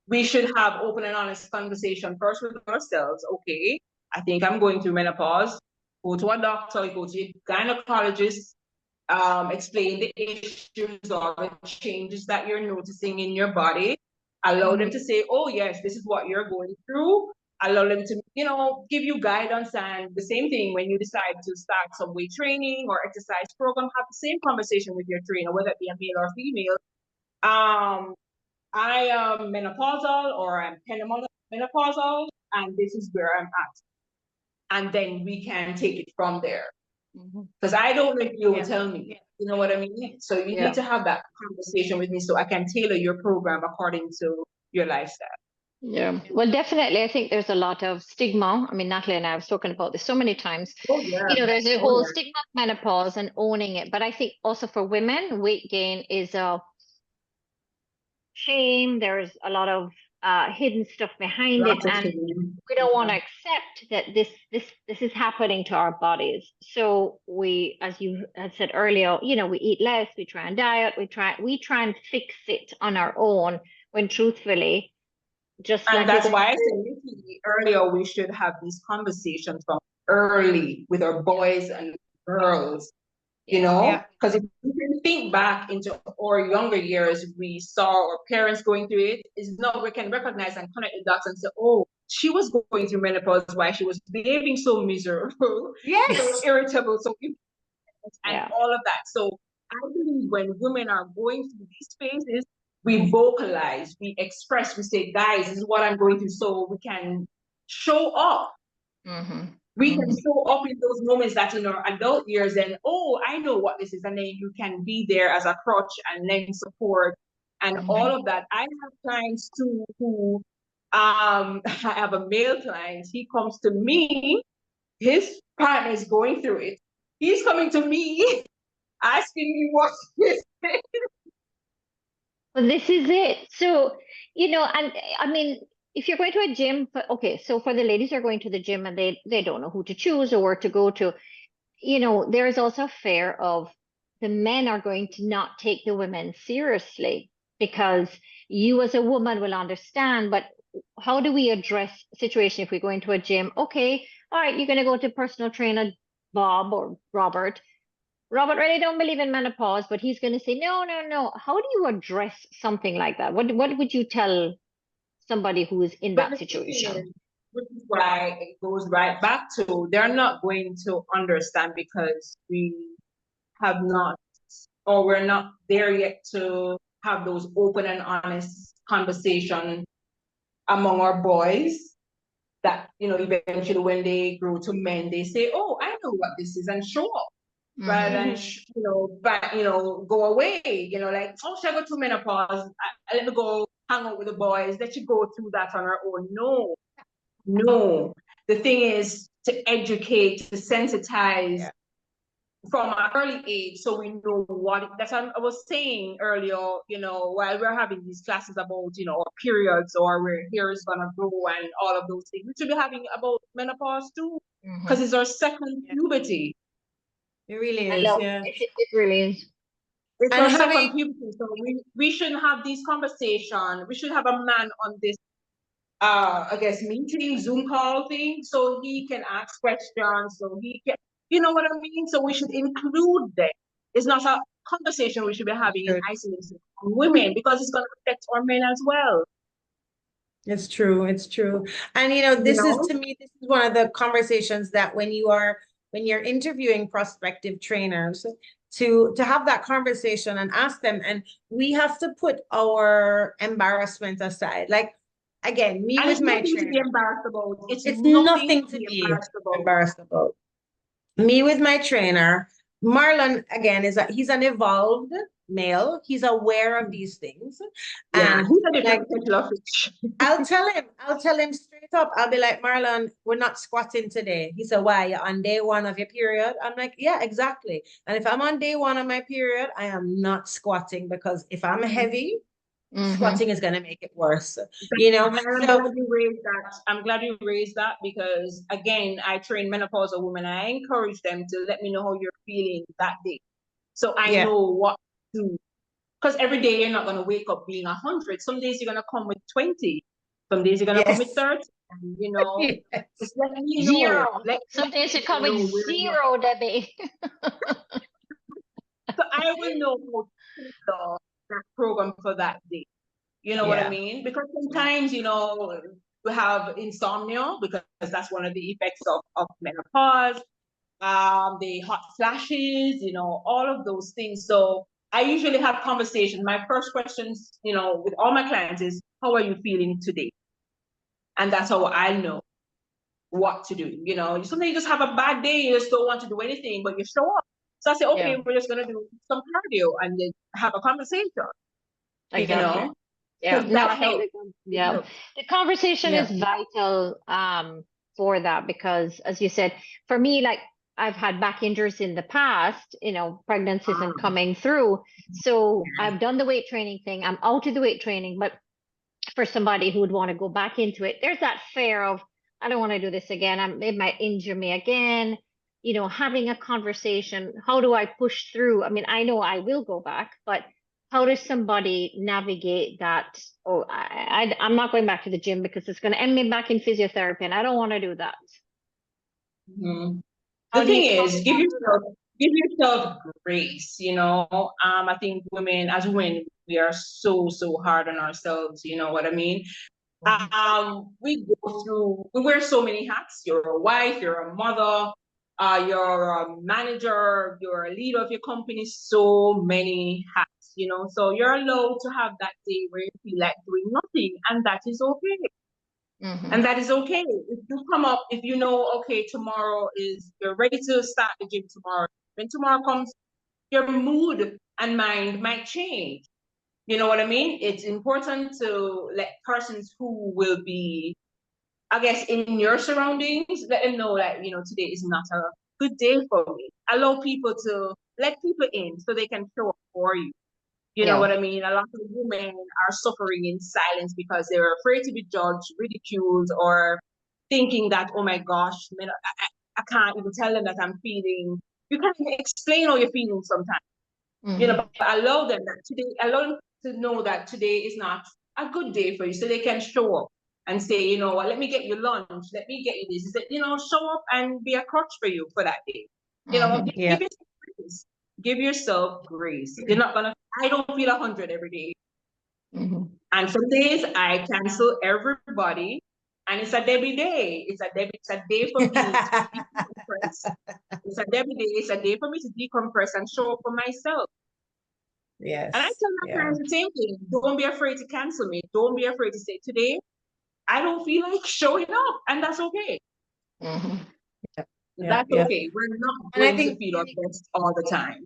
Speaker 2: we should have open and honest conversation first with ourselves. Okay, I think I'm going through menopause. Go to a doctor, go to a gynecologist, explain the issues or the changes that you're noticing in your body. Allow them to say, oh yes, this is what you're going through. Allow them to, you know, give you guidance. And the same thing when you decide to start some weight training or exercise program, have the same conversation with your trainer, whether it be a male or female. I am menopausal or I'm perimenopausal, and this is where I'm at. And then we can take it from there. Because I don't know if you will tell me, you know what I mean? So you need to have that conversation with me so I can tailor your program according to your lifestyle.
Speaker 1: Yeah, well, definitely. I think there's a lot of stigma. I mean, Natalie and I have spoken about this so many times.
Speaker 2: Oh, yeah.
Speaker 1: There's a
Speaker 2: Oh,
Speaker 1: whole
Speaker 2: yeah.
Speaker 1: stigma of menopause and owning it. But I think also for women, weight gain is a shame. There's a lot of hidden stuff behind it,
Speaker 2: Lots of
Speaker 1: and
Speaker 2: things.
Speaker 1: we don't want to accept that this is happening to our bodies. So we, as you had said earlier, we eat less, we try and diet, we try and fix it on our own, when truthfully, just
Speaker 2: And
Speaker 1: like you're
Speaker 2: that's
Speaker 1: going
Speaker 2: why I
Speaker 1: through.
Speaker 2: said Nikki, earlier we should have these conversations from early with our boys and girls, you
Speaker 1: Yeah.
Speaker 2: know?
Speaker 3: Yeah.
Speaker 2: Because if we can think back into our younger years, we saw our parents going through it, is now we can recognize and connect the dots and say, oh, she was going through menopause, why she was behaving so miserable,
Speaker 3: Yes.
Speaker 2: so irritable, so and
Speaker 1: Yeah.
Speaker 2: all of that. So I believe when women are going through these phases, we vocalize, we express, we say, guys, this is what I'm going through, so we can show up. We can show up in those moments that in our adult years, and oh, I know what this is, and then you can be there as a crutch and lend support and all of that. I have clients too who I have a male client, he comes to me, his partner is going through it. He's coming to me asking me what this is.
Speaker 1: Well, this is it. So, and I mean, if you're going to a gym, okay, so for the ladies who are going to the gym and they don't know who to choose or where to go to, there is also fear of the men are going to not take the women seriously, because you as a woman will understand. But how do we address a situation if we go into a gym? Okay, all right, you're going to go to personal trainer Bob or Robert. Robert really don't believe in menopause, but he's going to say, no, no, no. How do you address something like that? What would you tell somebody who is in
Speaker 2: But
Speaker 1: that
Speaker 2: the thing
Speaker 1: situation?
Speaker 2: is, which is why it goes right back to they're not going to understand because we have not, or we're not there yet to have those open and honest conversation among our boys. that, eventually when they grow to men, they say, oh, I know what this is, and show up rather than, go away, like, oh, should I go through menopause? Let me go hang out with the boys. Let you go through that on our own. No. The thing is to educate, to sensitize from an early age, so we know what, that's what I was saying earlier, while we're having these classes about, our periods or where hair is gonna grow and all of those things. We should be having about menopause too, because it's our second puberty.
Speaker 3: It really
Speaker 1: I
Speaker 3: is,
Speaker 1: love
Speaker 3: yeah.
Speaker 1: it really is.
Speaker 2: It's
Speaker 3: And
Speaker 2: our
Speaker 3: having
Speaker 2: second puberty, so we shouldn't have these conversations. We should have a man on this, I guess, meeting, Zoom call thing, so he can ask questions, so he can, you know what I mean? So we should include them. It's not a conversation we should be having in isolation on women, because it's going to affect our men as well.
Speaker 3: It's true. It's true. And this is, to me, this is one of the conversations that when you're interviewing prospective trainers, to have that conversation and ask them, and we have to put our embarrassment aside. Like, again, me
Speaker 2: And
Speaker 3: with
Speaker 2: it's
Speaker 3: my
Speaker 2: nothing to be
Speaker 3: trainer,
Speaker 2: embarrassed about. It's
Speaker 3: nothing to be embarrassed about. Me with my trainer, Marlon, again, he's an evolved male. He's aware of these things.
Speaker 2: Yeah,
Speaker 3: And
Speaker 2: he's a
Speaker 3: like,
Speaker 2: different kettle of fish.
Speaker 3: I'll tell him straight up. I'll be like, Marlon, we're not squatting today. He said, why? You're on day one of your period? I'm like, yeah, exactly. And if I'm on day one of my period, I am not squatting, because if I'm heavy, squatting is going to make it worse.
Speaker 2: I'm glad you raised that. I'm glad you raised that, because again, I train menopausal women. I encourage them to let me know how you're feeling that day, so I know what to do. Because every day you're not going to wake up being 100. Some days you're going to come with 20. Some days you're going to come with 30. And, just let me know.
Speaker 1: Zero. Some days you come with zero, Debbie.
Speaker 2: So I will know how to tailor that program for that day. You know what I mean? Because sometimes, we have insomnia, because that's one of the effects of menopause, the hot flashes, all of those things. So I usually have conversations. My first questions, with all my clients is, how are you feeling today? And that's how I know what to do. Sometimes you just have a bad day, you just don't want to do anything, but you show up. So I say, okay, we're just gonna do some cardio and then have a conversation.
Speaker 1: Exactly. Yeah, no, I think the conversation is vital for that, because as you said, for me, like, I've had back injuries in the past, pregnancies and coming through. So I've done the weight training thing. I'm out of the weight training, but for somebody who would want to go back into it, there's that fear of, I don't want to do this again. It might injure me again. Having a conversation, how do I push through? I mean, I know I will go back, but how does somebody navigate that? Oh, I'm not going back to the gym because it's going to end me back in physiotherapy, and I don't want to do that.
Speaker 2: Mm-hmm. The thing is, give yourself grace. I think as women, we are so hard on ourselves. You know what I mean? We wear so many hats. You're a wife, you're a mother, you're a manager, you're a leader of your company. So many hats. So you're allowed to have that day where you feel like doing nothing, and that is okay. And that is okay. If you come up, if okay, tomorrow you're ready to start the gym tomorrow. When tomorrow comes, your mood and mind might change. You know what I mean? It's important to let persons who will be, I guess, in your surroundings, let them know that, today is not a good day for me. Allow people to let people in so they can show up for you. You know what I mean? A lot of women are suffering in silence because they're afraid to be judged, ridiculed, or thinking that, oh my gosh, I can't even tell them that I'm feeling. You can't even explain how you're feeling sometimes. But allow them to know that today is not a good day for you, so they can show up and say, you know what, let me get you lunch, let me get you this. Show up and be a crutch for you for that day. Give yourself grace. Give yourself grace. You're not gonna. I don't feel 100 every day. And some days I cancel everybody, and it's a Debbie day. It's a day for me to decompress. It's a Debbie day. It's a day for me to decompress and show up for myself.
Speaker 3: Yes.
Speaker 2: And I tell my parents the same thing. Don't be afraid to cancel me. Don't be afraid to say, today, I don't feel like showing up, and that's okay.
Speaker 1: Mhm.
Speaker 2: That's
Speaker 3: Yeah.
Speaker 2: okay. We're not
Speaker 3: And I
Speaker 2: going to
Speaker 3: think
Speaker 2: feel our best all the time.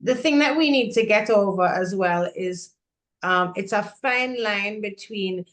Speaker 3: the thing that we need to get over as well is it's a fine line between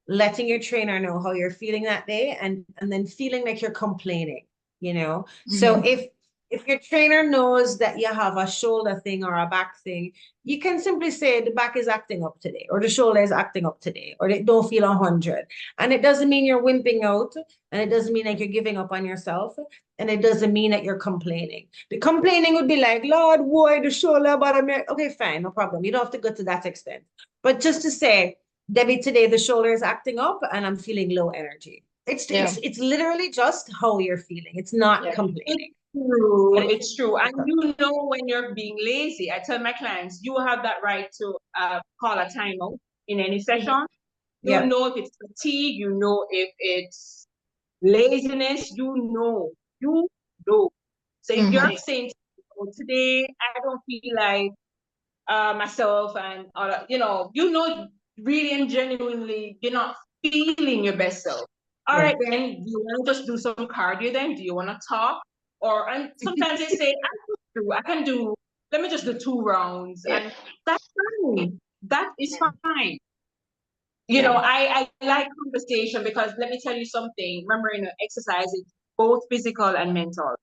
Speaker 3: letting your trainer know how you're feeling that day and then feeling like you're complaining, you know. So if your trainer knows that you have a shoulder thing or a back thing, you can simply say the back is acting up today, or the shoulder is acting up today, or they don't feel 100. And it doesn't mean you're wimping out, and it doesn't mean like you're giving up on yourself, and it doesn't mean that you're complaining. The complaining would be like, Lord, why the shoulder bottom? Okay, fine, no problem. You don't have to go to that extent. But just to say, Debbie, today the shoulder is acting up and I'm feeling low energy. It's literally just how you're feeling. It's not complaining.
Speaker 2: True, it's true. And you know when you're being lazy. I tell my clients, you have that right to call a timeout in any session. You know if it's fatigue, you know if it's laziness, you know. So if you're saying, oh, today I don't feel like myself and other, really and genuinely, you're not feeling your best self. All right, then, do you want to just do some cardio then? Do you want to talk? And sometimes they say, let me just do 2 rounds. And that's fine. That is fine. I like conversation because let me tell you something. Remember, exercise is both physical and mental.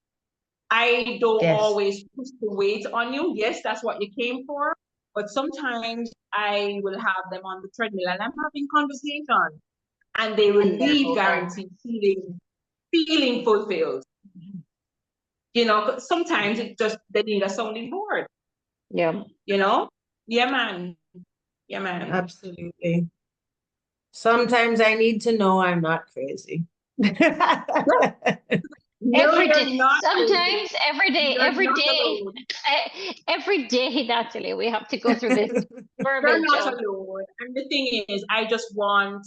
Speaker 2: I don't always push the weight on you. Yes, that's what you came for. But sometimes I will have them on the treadmill and I'm having conversation and they will leave guaranteed feeling fulfilled. Sometimes they need a sounding board.
Speaker 1: Yeah.
Speaker 2: Yeah, man. Yeah, man.
Speaker 3: Absolutely. Sometimes I need to know I'm not crazy.
Speaker 1: Every
Speaker 2: you're
Speaker 1: day,
Speaker 2: not
Speaker 1: sometimes
Speaker 2: alone.
Speaker 1: every day, Natalie, we have to go through this
Speaker 2: You're
Speaker 1: verbiage.
Speaker 2: not alone. And the thing is, I just want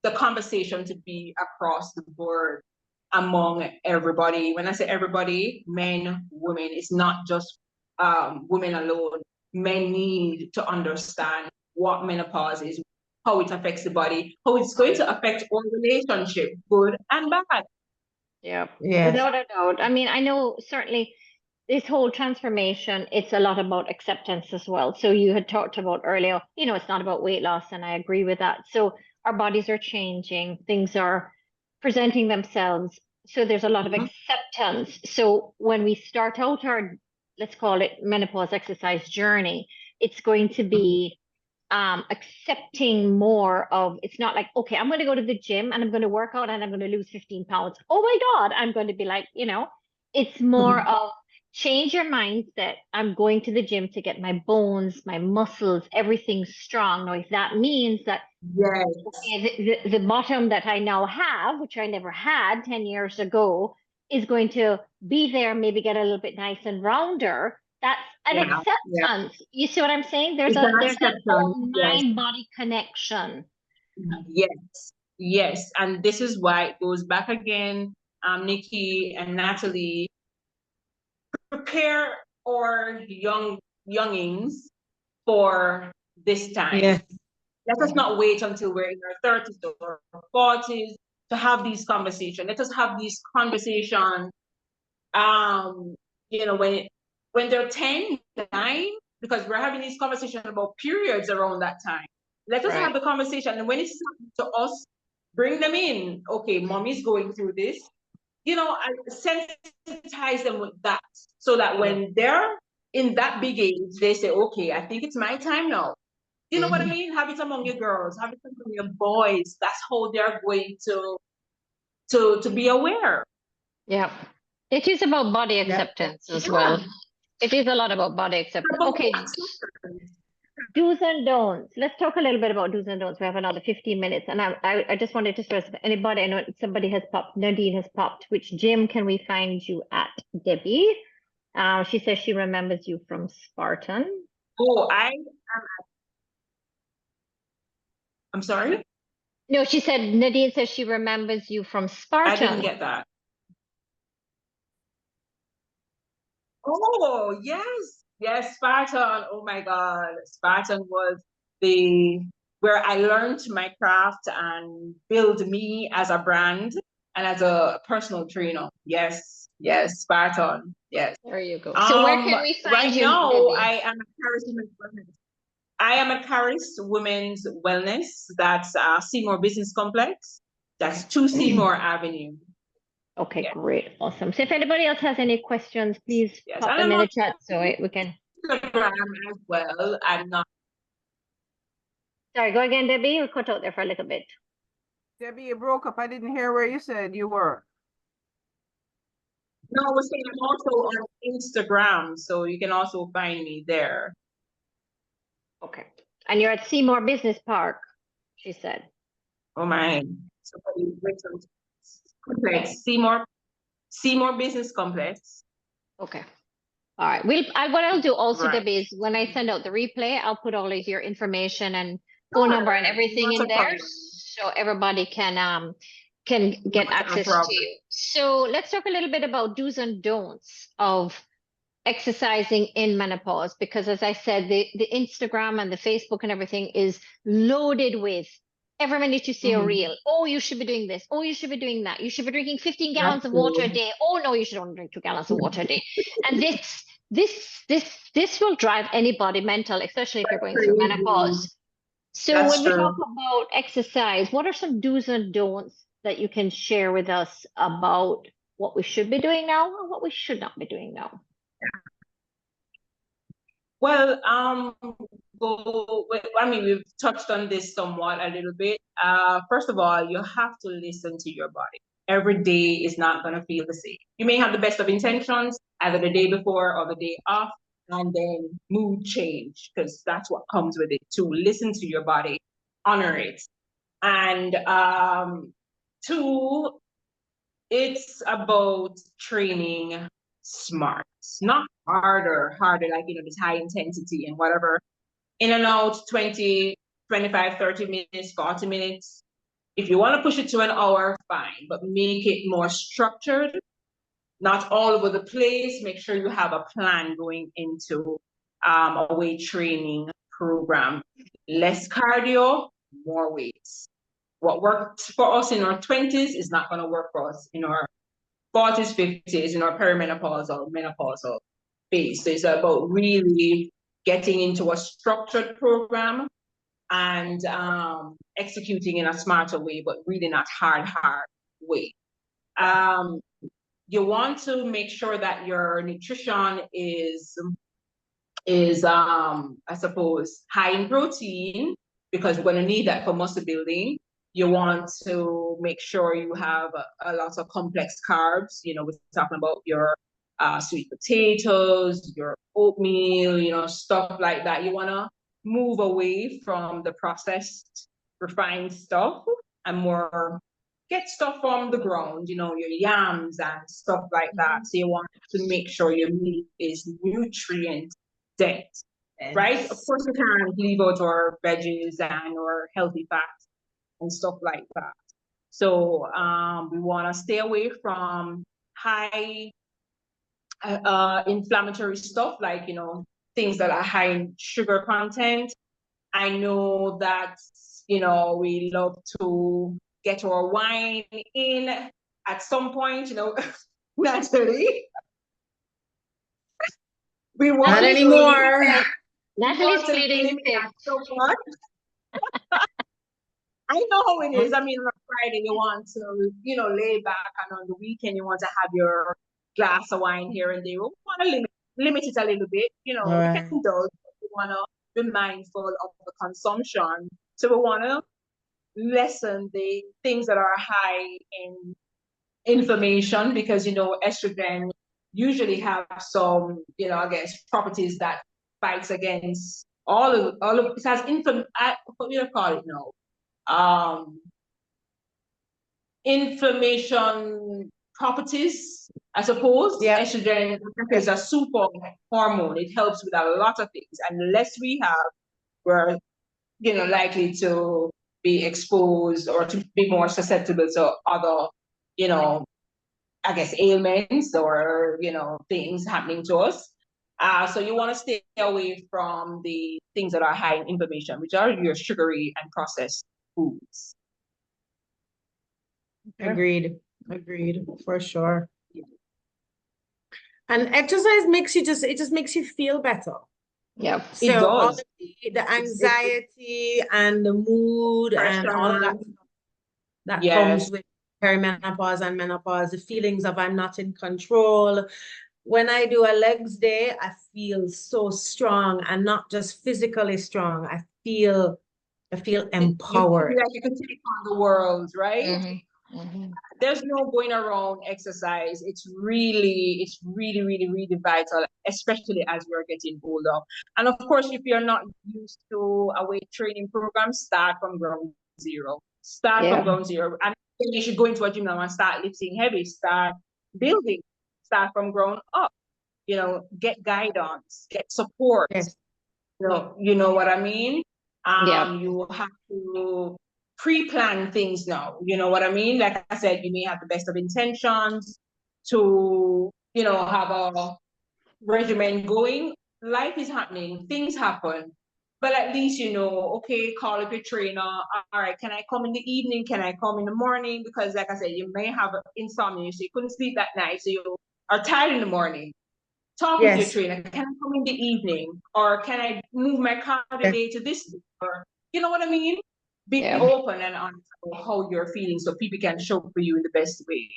Speaker 2: the conversation to be across the board among everybody. When I say everybody, men, women, it's not just women alone. Men need to understand what menopause is, how it affects the body, how it's going to affect our relationship, good and bad.
Speaker 1: Yeah, without a doubt. I mean, I know certainly this whole transformation, it's a lot about acceptance as well. So you had talked about earlier, it's not about weight loss, and I agree with that. So our bodies are changing, things are presenting themselves. So there's a lot of acceptance. So when we start out our, let's call it menopause exercise journey, it's going to be accepting more of, it's not like, okay, I'm going to go to the gym and I'm going to work out and I'm going to lose 15 pounds. Oh my God, I'm going to be like, it's more of change your mindset. I'm going to the gym to get my bones, my muscles, everything strong. Now, if that means that okay, the bottom that I now have, which I never had 10 years ago, is going to be there, maybe get a little bit nice and rounder. That's an acceptance. You see what I'm saying? There's that whole mind-body connection.
Speaker 2: Yes. And this is why it goes back again, Nikki and Natalie, prepare our youngings for this time. Let us not wait until we're in our 30s or 40s to have these conversations. Let us have these conversations when they're 10, 9, because we're having these conversations about periods around that time. Let us have the conversation. And when it's to us, bring them in. Okay, mommy's going through this. I sensitize them with that so that when they're in that big age, they say, okay, I think it's my time now. You know what I mean? Have it among your girls, have it among your boys. That's how they're going to be aware.
Speaker 1: Yeah. It is about body acceptance as well. It is a lot about body acceptance. Okay. Do's and don'ts. Let's talk a little bit about do's and don'ts. We have another 15 minutes. And I just wanted to stress, if anybody, I know somebody has popped, Nadine has popped, which gym can we find you at, Debbie? She says she remembers you from Spartan.
Speaker 2: Oh, I'm sorry?
Speaker 1: No, she said, Nadine says she remembers you from Spartan.
Speaker 2: I didn't get that. Oh, yes, Spartan. Oh my God. Spartan was where I learned my craft and build me as a brand and as a personal trainer. Yes, yes, spot on. Yes.
Speaker 1: There you go. So where can we find
Speaker 2: Right
Speaker 1: you,
Speaker 2: now,
Speaker 1: Debbie?
Speaker 2: I am a Charis Women's Wellness. That's Seymour Business Complex. That's 2 Seymour Avenue.
Speaker 1: Okay,
Speaker 2: Yes.
Speaker 1: great. Awesome. So if anybody else has any questions, please
Speaker 2: Yes.
Speaker 1: pop
Speaker 2: And
Speaker 1: them
Speaker 2: I'm
Speaker 1: in
Speaker 2: on
Speaker 1: the chat so we can.
Speaker 2: Instagram as well. I'm not.
Speaker 1: Sorry, go again, Debbie. You cut out there for a little bit.
Speaker 4: Debbie, you broke up. I didn't hear where you said you were.
Speaker 2: No, I was saying I'm also on Instagram, so you can also find me there.
Speaker 1: Okay. And you're at Seymour Business Park, she said.
Speaker 2: Oh my. Complex. Seymour Business Complex.
Speaker 1: Okay. All right. What I'll do also,
Speaker 2: Right.
Speaker 1: Debbie, is when I send out the replay, I'll put all of your information and phone number and everything
Speaker 2: Not
Speaker 1: in
Speaker 2: a
Speaker 1: there
Speaker 2: problem.
Speaker 1: so everybody can get
Speaker 2: Not a
Speaker 1: access to
Speaker 2: problem.
Speaker 1: you. So let's talk a little bit about do's and don'ts of exercising in menopause, because as I said, the Instagram and the Facebook and everything is loaded with every minute you see a reel. Oh, you should be doing this. Oh, you should be doing that. You should be drinking 15 gallons of water a day. Oh no, you should only drink 2 gallons of water a day. And this will drive anybody mental, especially if you're going through menopause. So
Speaker 2: That's
Speaker 1: when we
Speaker 2: true.
Speaker 1: talk about exercise, what are some do's and don'ts that you can share with us about what we should be doing now and what we should not be doing now?
Speaker 2: Well, we've touched on this somewhat a little bit. First of all, you have to listen to your body. Every day is not going to feel the same. You may have the best of intentions, either the day before or the day off, and then mood change, because that's what comes with it too. Listen to your body, honor it. And two, it's about training smart, not harder, like, this high intensity and whatever. In and out, 20, 25, 30 minutes, 40 minutes. If you want to push it to an hour, fine, but make it more structured, not all over the place. Make sure you have a plan going into a weight training program. Less cardio, more weights. What worked for us in our 20s is not going to work for us in our 40s, 50s, in our perimenopausal, menopausal phase. So it's about really getting into a structured program and executing in a smarter way, but really not hard way. You want to make sure that your nutrition is I suppose high in protein, because we're going to need that for muscle building. You want to make sure you have a lot of complex carbs. We're talking about your sweet potatoes, your oatmeal, stuff like that. You want to move away from the processed, refined stuff and more get stuff from the ground, your yams and stuff like that. So you want to make sure your meat is nutrient dense, right? Of course, you can leave out our veggies and or healthy fats and stuff like that. So we want to stay away from high inflammatory stuff, like, things that are high in sugar content. I know that, we love to get our wine in at some point, naturally. We want
Speaker 3: Not
Speaker 2: to
Speaker 3: anymore.
Speaker 1: Natalie's pleading the fifth.
Speaker 2: so much. I know how it is. I mean, on Friday you want to, lay back, and on the weekend you want to have your glass of wine here and there. We want to limit it a little bit. We can indulge, but we want to be mindful of the consumption. So we want to lessen the things that are high in inflammation, because estrogen usually have some, I guess, properties that fights against all of it has what do you call it now? Inflammation properties, I suppose.
Speaker 3: Yeah.
Speaker 2: Estrogen is a super hormone. It helps with a lot of things. And the less we have, we're likely to be exposed or to be more susceptible to other, I guess, ailments or, things happening to us. So you want to stay away from the things that are high in inflammation, which are your sugary and processed foods.
Speaker 3: Agreed. Agreed, for sure. And exercise makes you it just makes you feel better.
Speaker 1: Yeah.
Speaker 2: It
Speaker 3: So all of
Speaker 2: does.
Speaker 3: the anxiety and the mood and all of that
Speaker 2: Depression.
Speaker 3: that comes
Speaker 2: Yes.
Speaker 3: with perimenopause and menopause, the feelings of I'm not in control. When I do a legs day, I feel so strong, and not just physically strong. I feel
Speaker 2: You feel
Speaker 3: empowered.
Speaker 2: like you can take on the world, right?
Speaker 1: Mm-hmm. Mm-hmm.
Speaker 2: There's no going around exercise. It's really vital, especially as we're getting older. And of course, if you're not used to a weight training program, start from ground zero. Start from
Speaker 1: Yeah.
Speaker 2: ground zero. And you should go into a gym now and start lifting heavy, start building, start from ground up. Get guidance, get support.
Speaker 3: Yes.
Speaker 2: You know what I mean?
Speaker 1: Yeah.
Speaker 2: You have to pre-plan things now. You know what I mean? Like I said, you may have the best of intentions to, have a regimen going. Life is happening, things happen. But at least okay, call up your trainer. All right, can I come in the evening? Can I come in the morning? Because like I said, you may have insomnia, so you couldn't sleep that night, so you are tired in the morning. Talk with your
Speaker 3: Yes.
Speaker 2: trainer. Can I come in the evening? Or can I move my cardio day to this day? Or you know what I mean? Be
Speaker 1: Yeah.
Speaker 2: open and honest about how you're feeling so people can show up for you in the best way.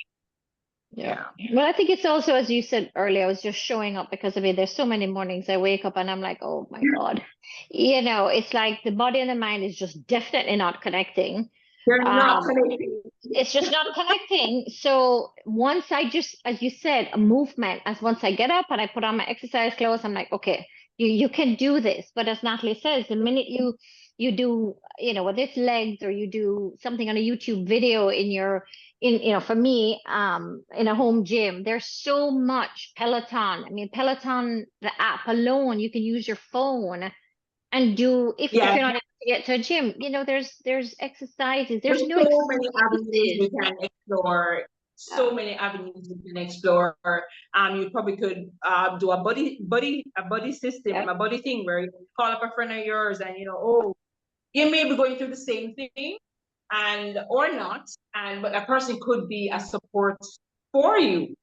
Speaker 1: Yeah. Well, I think it's also, as you said earlier, I was just showing up because I mean, there's so many mornings I wake up and I'm like, oh my God. It's like the body and the mind is just definitely not connecting.
Speaker 2: You're not
Speaker 1: Um,
Speaker 2: connecting.
Speaker 1: it's just not connecting. So once I just, as you said, a movement, as once I get up and I put on my exercise clothes, I'm like, okay, you can do this. But as Natalie says, the minute you do, whether it's legs or you do something on a YouTube video for me, in a home gym, there's so much Peloton. I mean, Peloton, the app alone, you can use your phone and do if
Speaker 2: Yeah,
Speaker 1: you're not able to get to a gym, there's exercises,
Speaker 2: there's
Speaker 1: there's no
Speaker 2: so many avenues
Speaker 1: excuses.
Speaker 2: we can explore. So many avenues we can explore. You probably could do a body system,
Speaker 1: Yeah.
Speaker 2: a body thing where you call up a friend of yours and oh, you may be going through the same thing and or not, but a person could be a support for you.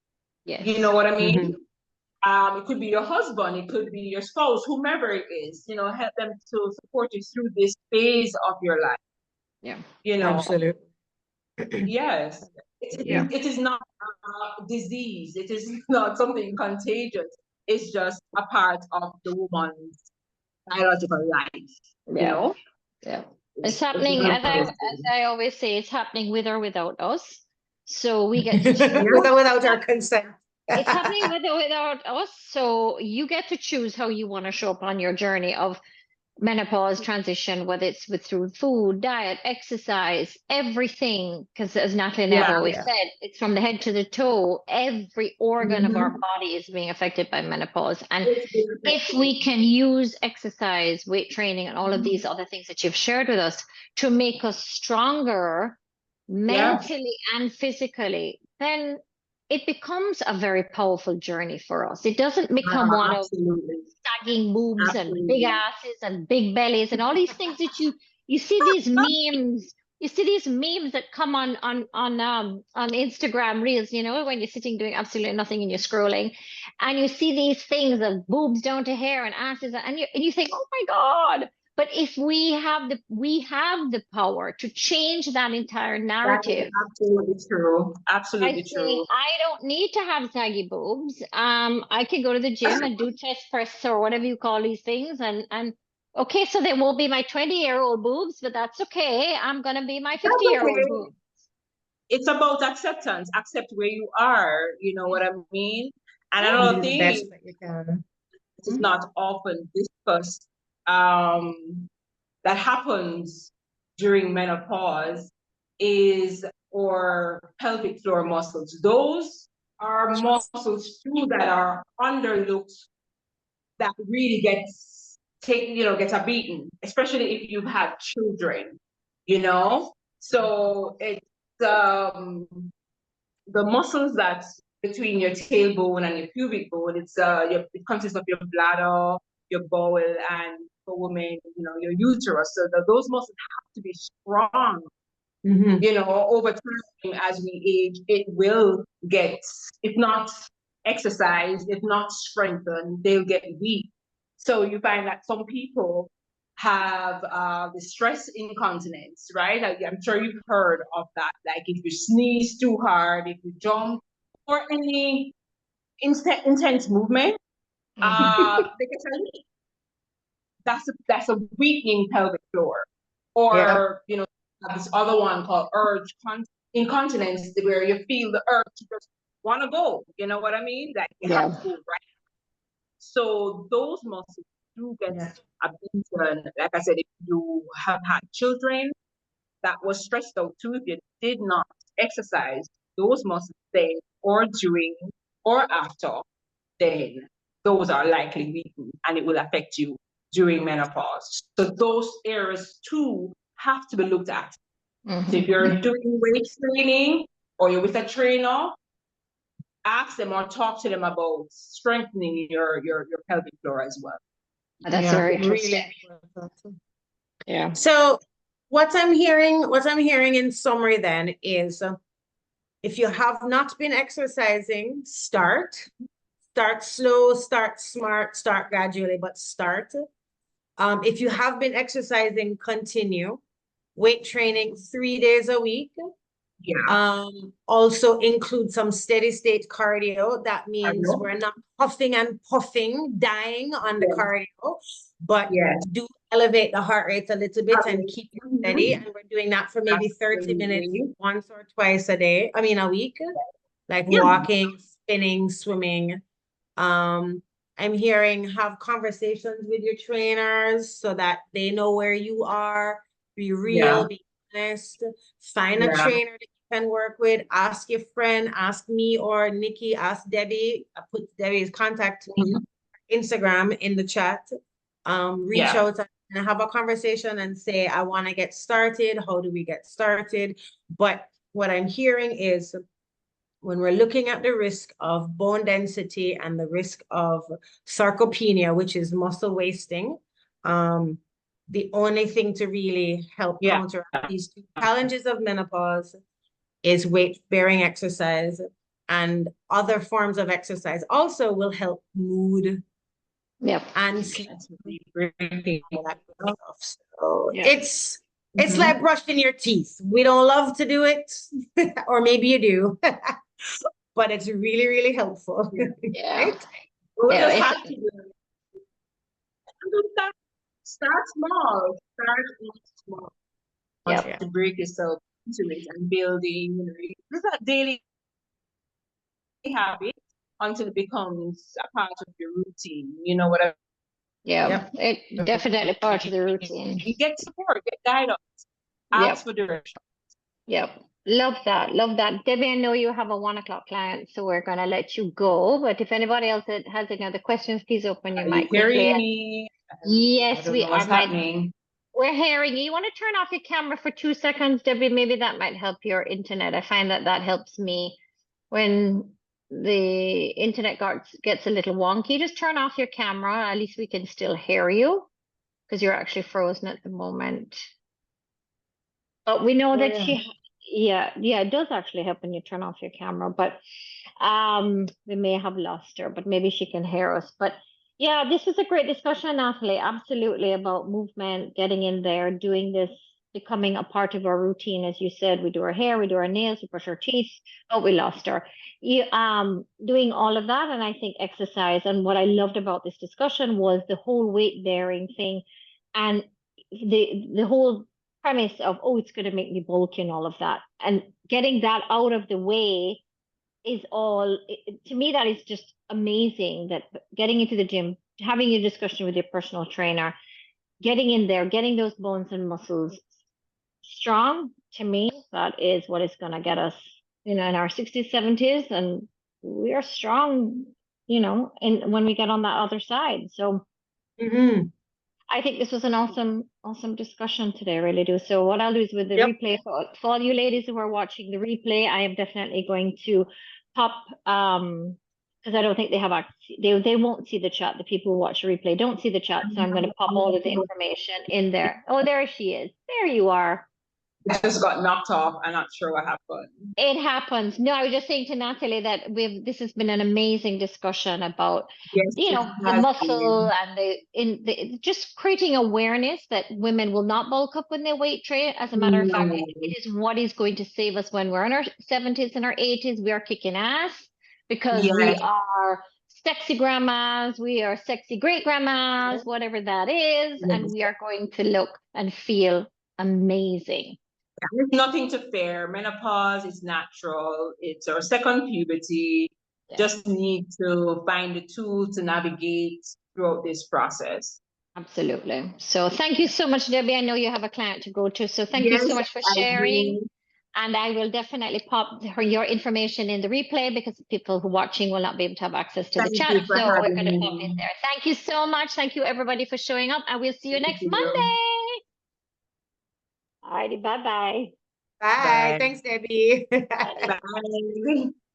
Speaker 2: You know
Speaker 1: Yes.
Speaker 2: what I mean?
Speaker 3: Mhm.
Speaker 2: It could be your husband, it could be your spouse, whomever it is, help them to support you through this phase of your life.
Speaker 1: Yeah.
Speaker 2: You know,
Speaker 3: Absolutely.
Speaker 2: yes,
Speaker 1: Yeah.
Speaker 2: it is not a disease, it is not something contagious, it's just a part of the woman's biological life, you
Speaker 1: Yeah.
Speaker 2: know?
Speaker 1: Yeah. It's
Speaker 2: It's
Speaker 1: happening,
Speaker 2: not
Speaker 1: as I always say, it's happening with or without us. So we get to choose.
Speaker 3: With or without our consent.
Speaker 1: It's happening with or without us. So you get to choose how you want to show up on your journey of menopause transition, whether it's through food, diet, exercise, everything. Because as Natalie and I have
Speaker 2: Yeah.
Speaker 1: always
Speaker 3: Yeah.
Speaker 1: said, it's from the head to the toe. Every organ of our
Speaker 2: Mhm.
Speaker 1: body is being affected by menopause. And
Speaker 2: It's been
Speaker 1: if
Speaker 2: affected.
Speaker 1: we can use exercise, weight training, and all of these
Speaker 2: Mhm.
Speaker 1: other things that you've shared with us to make us stronger
Speaker 2: Yes.
Speaker 1: mentally and physically, then it becomes a very powerful journey for us. It doesn't become one of
Speaker 2: Absolutely.
Speaker 1: sagging boobs and big
Speaker 2: Absolutely.
Speaker 1: asses and big bellies and all these things that you see these memes. You see these memes that come on Instagram Reels, when you're sitting doing absolutely nothing and you're scrolling, and you see these things of boobs down to hair and asses, and you think, oh my God. But if we have the power to change that entire
Speaker 2: That is
Speaker 1: narrative
Speaker 2: absolutely true.
Speaker 1: by
Speaker 2: Absolutely
Speaker 1: saying
Speaker 2: true.
Speaker 1: I don't need to have saggy boobs. I can go to the gym and do chest press or whatever you call these things, and okay, so they won't be my 20-year-old boobs, but that's okay. I'm gonna be my
Speaker 2: That's
Speaker 1: 50-year-old
Speaker 2: okay.
Speaker 1: boobs.
Speaker 2: It's about acceptance. Accept where you are. You know what I mean? And
Speaker 1: Yeah.
Speaker 3: And
Speaker 2: another
Speaker 3: do the best
Speaker 2: thing,
Speaker 3: that you can.
Speaker 2: this is not often discussed, um, that happens during menopause is our pelvic floor muscles. Those are muscles too that are underlooked, that really gets a beating, especially if you've had children, you know? So it's the muscles that between your tailbone and your pubic bone. It consists of your bladder, your bowel, and for women, your uterus. So those muscles have to be strong. Over time as we age, it will get, if not exercised, if not strengthened, they'll get weak. So you find that some people have the stress incontinence, right? I'm sure you've heard of that. Like if you sneeze too hard, if you jump, or any intense movement, they can tell you that's a weakening pelvic floor. Or, this other one called urge incontinence, where you feel the urge to just want to go. You know what I mean? Like you have to go right. So those muscles do get abused. Like I said, if you have had children that was stressed out too, if you did not exercise those muscles then, or during or after, then those are likely weakened and it will affect you during menopause. So those areas too have to be looked at. So if you're doing weight training or you're with a trainer, ask them or talk to them about strengthening your pelvic floor as well.
Speaker 1: That's very interesting.
Speaker 3: Yeah. So what I'm hearing in summary then is, if you have not been exercising, start slow, start smart, start gradually, but start. If you have been exercising, continue. Weight training 3 days a week.
Speaker 2: Yeah.
Speaker 3: Also include some steady state cardio. That means we're not puffing and puffing, dying on the cardio, but do elevate the heart rate a little bit and keep it steady. And we're doing that for maybe 30 minutes once or twice a week, like walking, spinning, swimming. I'm hearing, have conversations with your trainers so that they know where you are. Be real, be honest. Find a trainer that you can work with. Ask your friend, ask me or Nikki, ask Debbie. I put Debbie's contact Instagram in the chat. Reach out and have a conversation and say, I want to get started. How do we get started? But what I'm hearing is, when we're looking at the risk of bone density and the risk of sarcopenia, which is muscle wasting, the only thing to really help counteract these two challenges of menopause is weight-bearing exercise, and other forms of exercise also will help mood and sleep. So it's like brushing your teeth. We don't love to do it, or maybe you do. But it's really, really helpful. Right?
Speaker 2: Start small. To break yourself into it and building. This is a daily habit until it becomes a part of your routine. You know what I mean?
Speaker 1: Yeah, it definitely part of the routine.
Speaker 2: You get support, get guidance, ask for direction.
Speaker 1: Yep. Love that. Love that. Debbie, I know you have a 1 o'clock client, so we're going to let you go. But if anybody else has any other questions, please open your mic. Yes, we are. We're hearing you. You want to turn off your camera for 2 seconds, Debbie? Maybe that might help your internet. I find that helps me when the internet gets a little wonky. Just turn off your camera. At least we can still hear you, because you're actually frozen at the moment. But we know that it does actually help when you turn off your camera, but we may have lost her, but maybe she can hear us. But yeah, this was a great discussion, Natalie, absolutely, about movement, getting in there, doing this, becoming a part of our routine. As you said, we do our hair, we do our nails, we brush our teeth. Oh, we lost her. Doing all of that, and I think exercise. And what I loved about this discussion was the whole weight bearing thing, and the whole premise of, oh, it's going to make me bulky and all of that, and getting that out of the way is all, to me, that is just amazing. That getting into the gym, having a discussion with your personal trainer, getting in there, getting those bones and muscles strong, to me, that is what is going to get us, in our 60s, 70s, and we are strong, and when we get on that other side. So I think this was an awesome discussion today, I really do. So what I'll do is, with the replay, for all you ladies who are watching the replay, I am definitely going to pop because I don't think they have they won't see the chat. The people who watch the replay don't see the chat, so I'm going to pop all of the information in there. Oh, there she is. There you are.
Speaker 2: I just got knocked off. I'm not sure what happened.
Speaker 1: It happens. No, I was just saying to Natalie that this has been an amazing discussion about,
Speaker 2: Yes,
Speaker 1: you know,
Speaker 2: it
Speaker 1: the
Speaker 2: has
Speaker 1: muscle
Speaker 2: been.
Speaker 1: and the just creating awareness that women will not bulk up when they weight train. As a matter of fact,
Speaker 2: No.
Speaker 1: it is what is going to save us when we're in our 70s and our 80s. We are kicking ass because we
Speaker 2: Yes,
Speaker 1: are sexy grandmas, we are sexy great grandmas, whatever that is, and
Speaker 2: yes.
Speaker 1: we are going to look and feel amazing.
Speaker 2: There's nothing to fear. Menopause is natural. It's our second puberty.
Speaker 1: Yeah.
Speaker 2: Just need to find the tools to navigate throughout this process.
Speaker 1: Absolutely. So thank you so much, Debbie. I know you have a client to go to. So thank you so
Speaker 2: Yes,
Speaker 1: much for
Speaker 2: I
Speaker 1: sharing.
Speaker 2: will.
Speaker 1: And I will definitely pop your information in the replay because people who are watching will not be able to have access to the
Speaker 2: Thank
Speaker 1: chat.
Speaker 2: you for
Speaker 1: So we're
Speaker 2: having
Speaker 1: going to pop it
Speaker 2: me.
Speaker 1: there. Thank you so much. Thank you, everybody, for showing up. And we'll see you
Speaker 2: Thank
Speaker 1: next
Speaker 2: you.
Speaker 1: Monday. All righty. Bye-bye.
Speaker 3: Bye.
Speaker 2: Bye.
Speaker 3: Thanks, Debbie.
Speaker 1: Bye.
Speaker 2: Bye.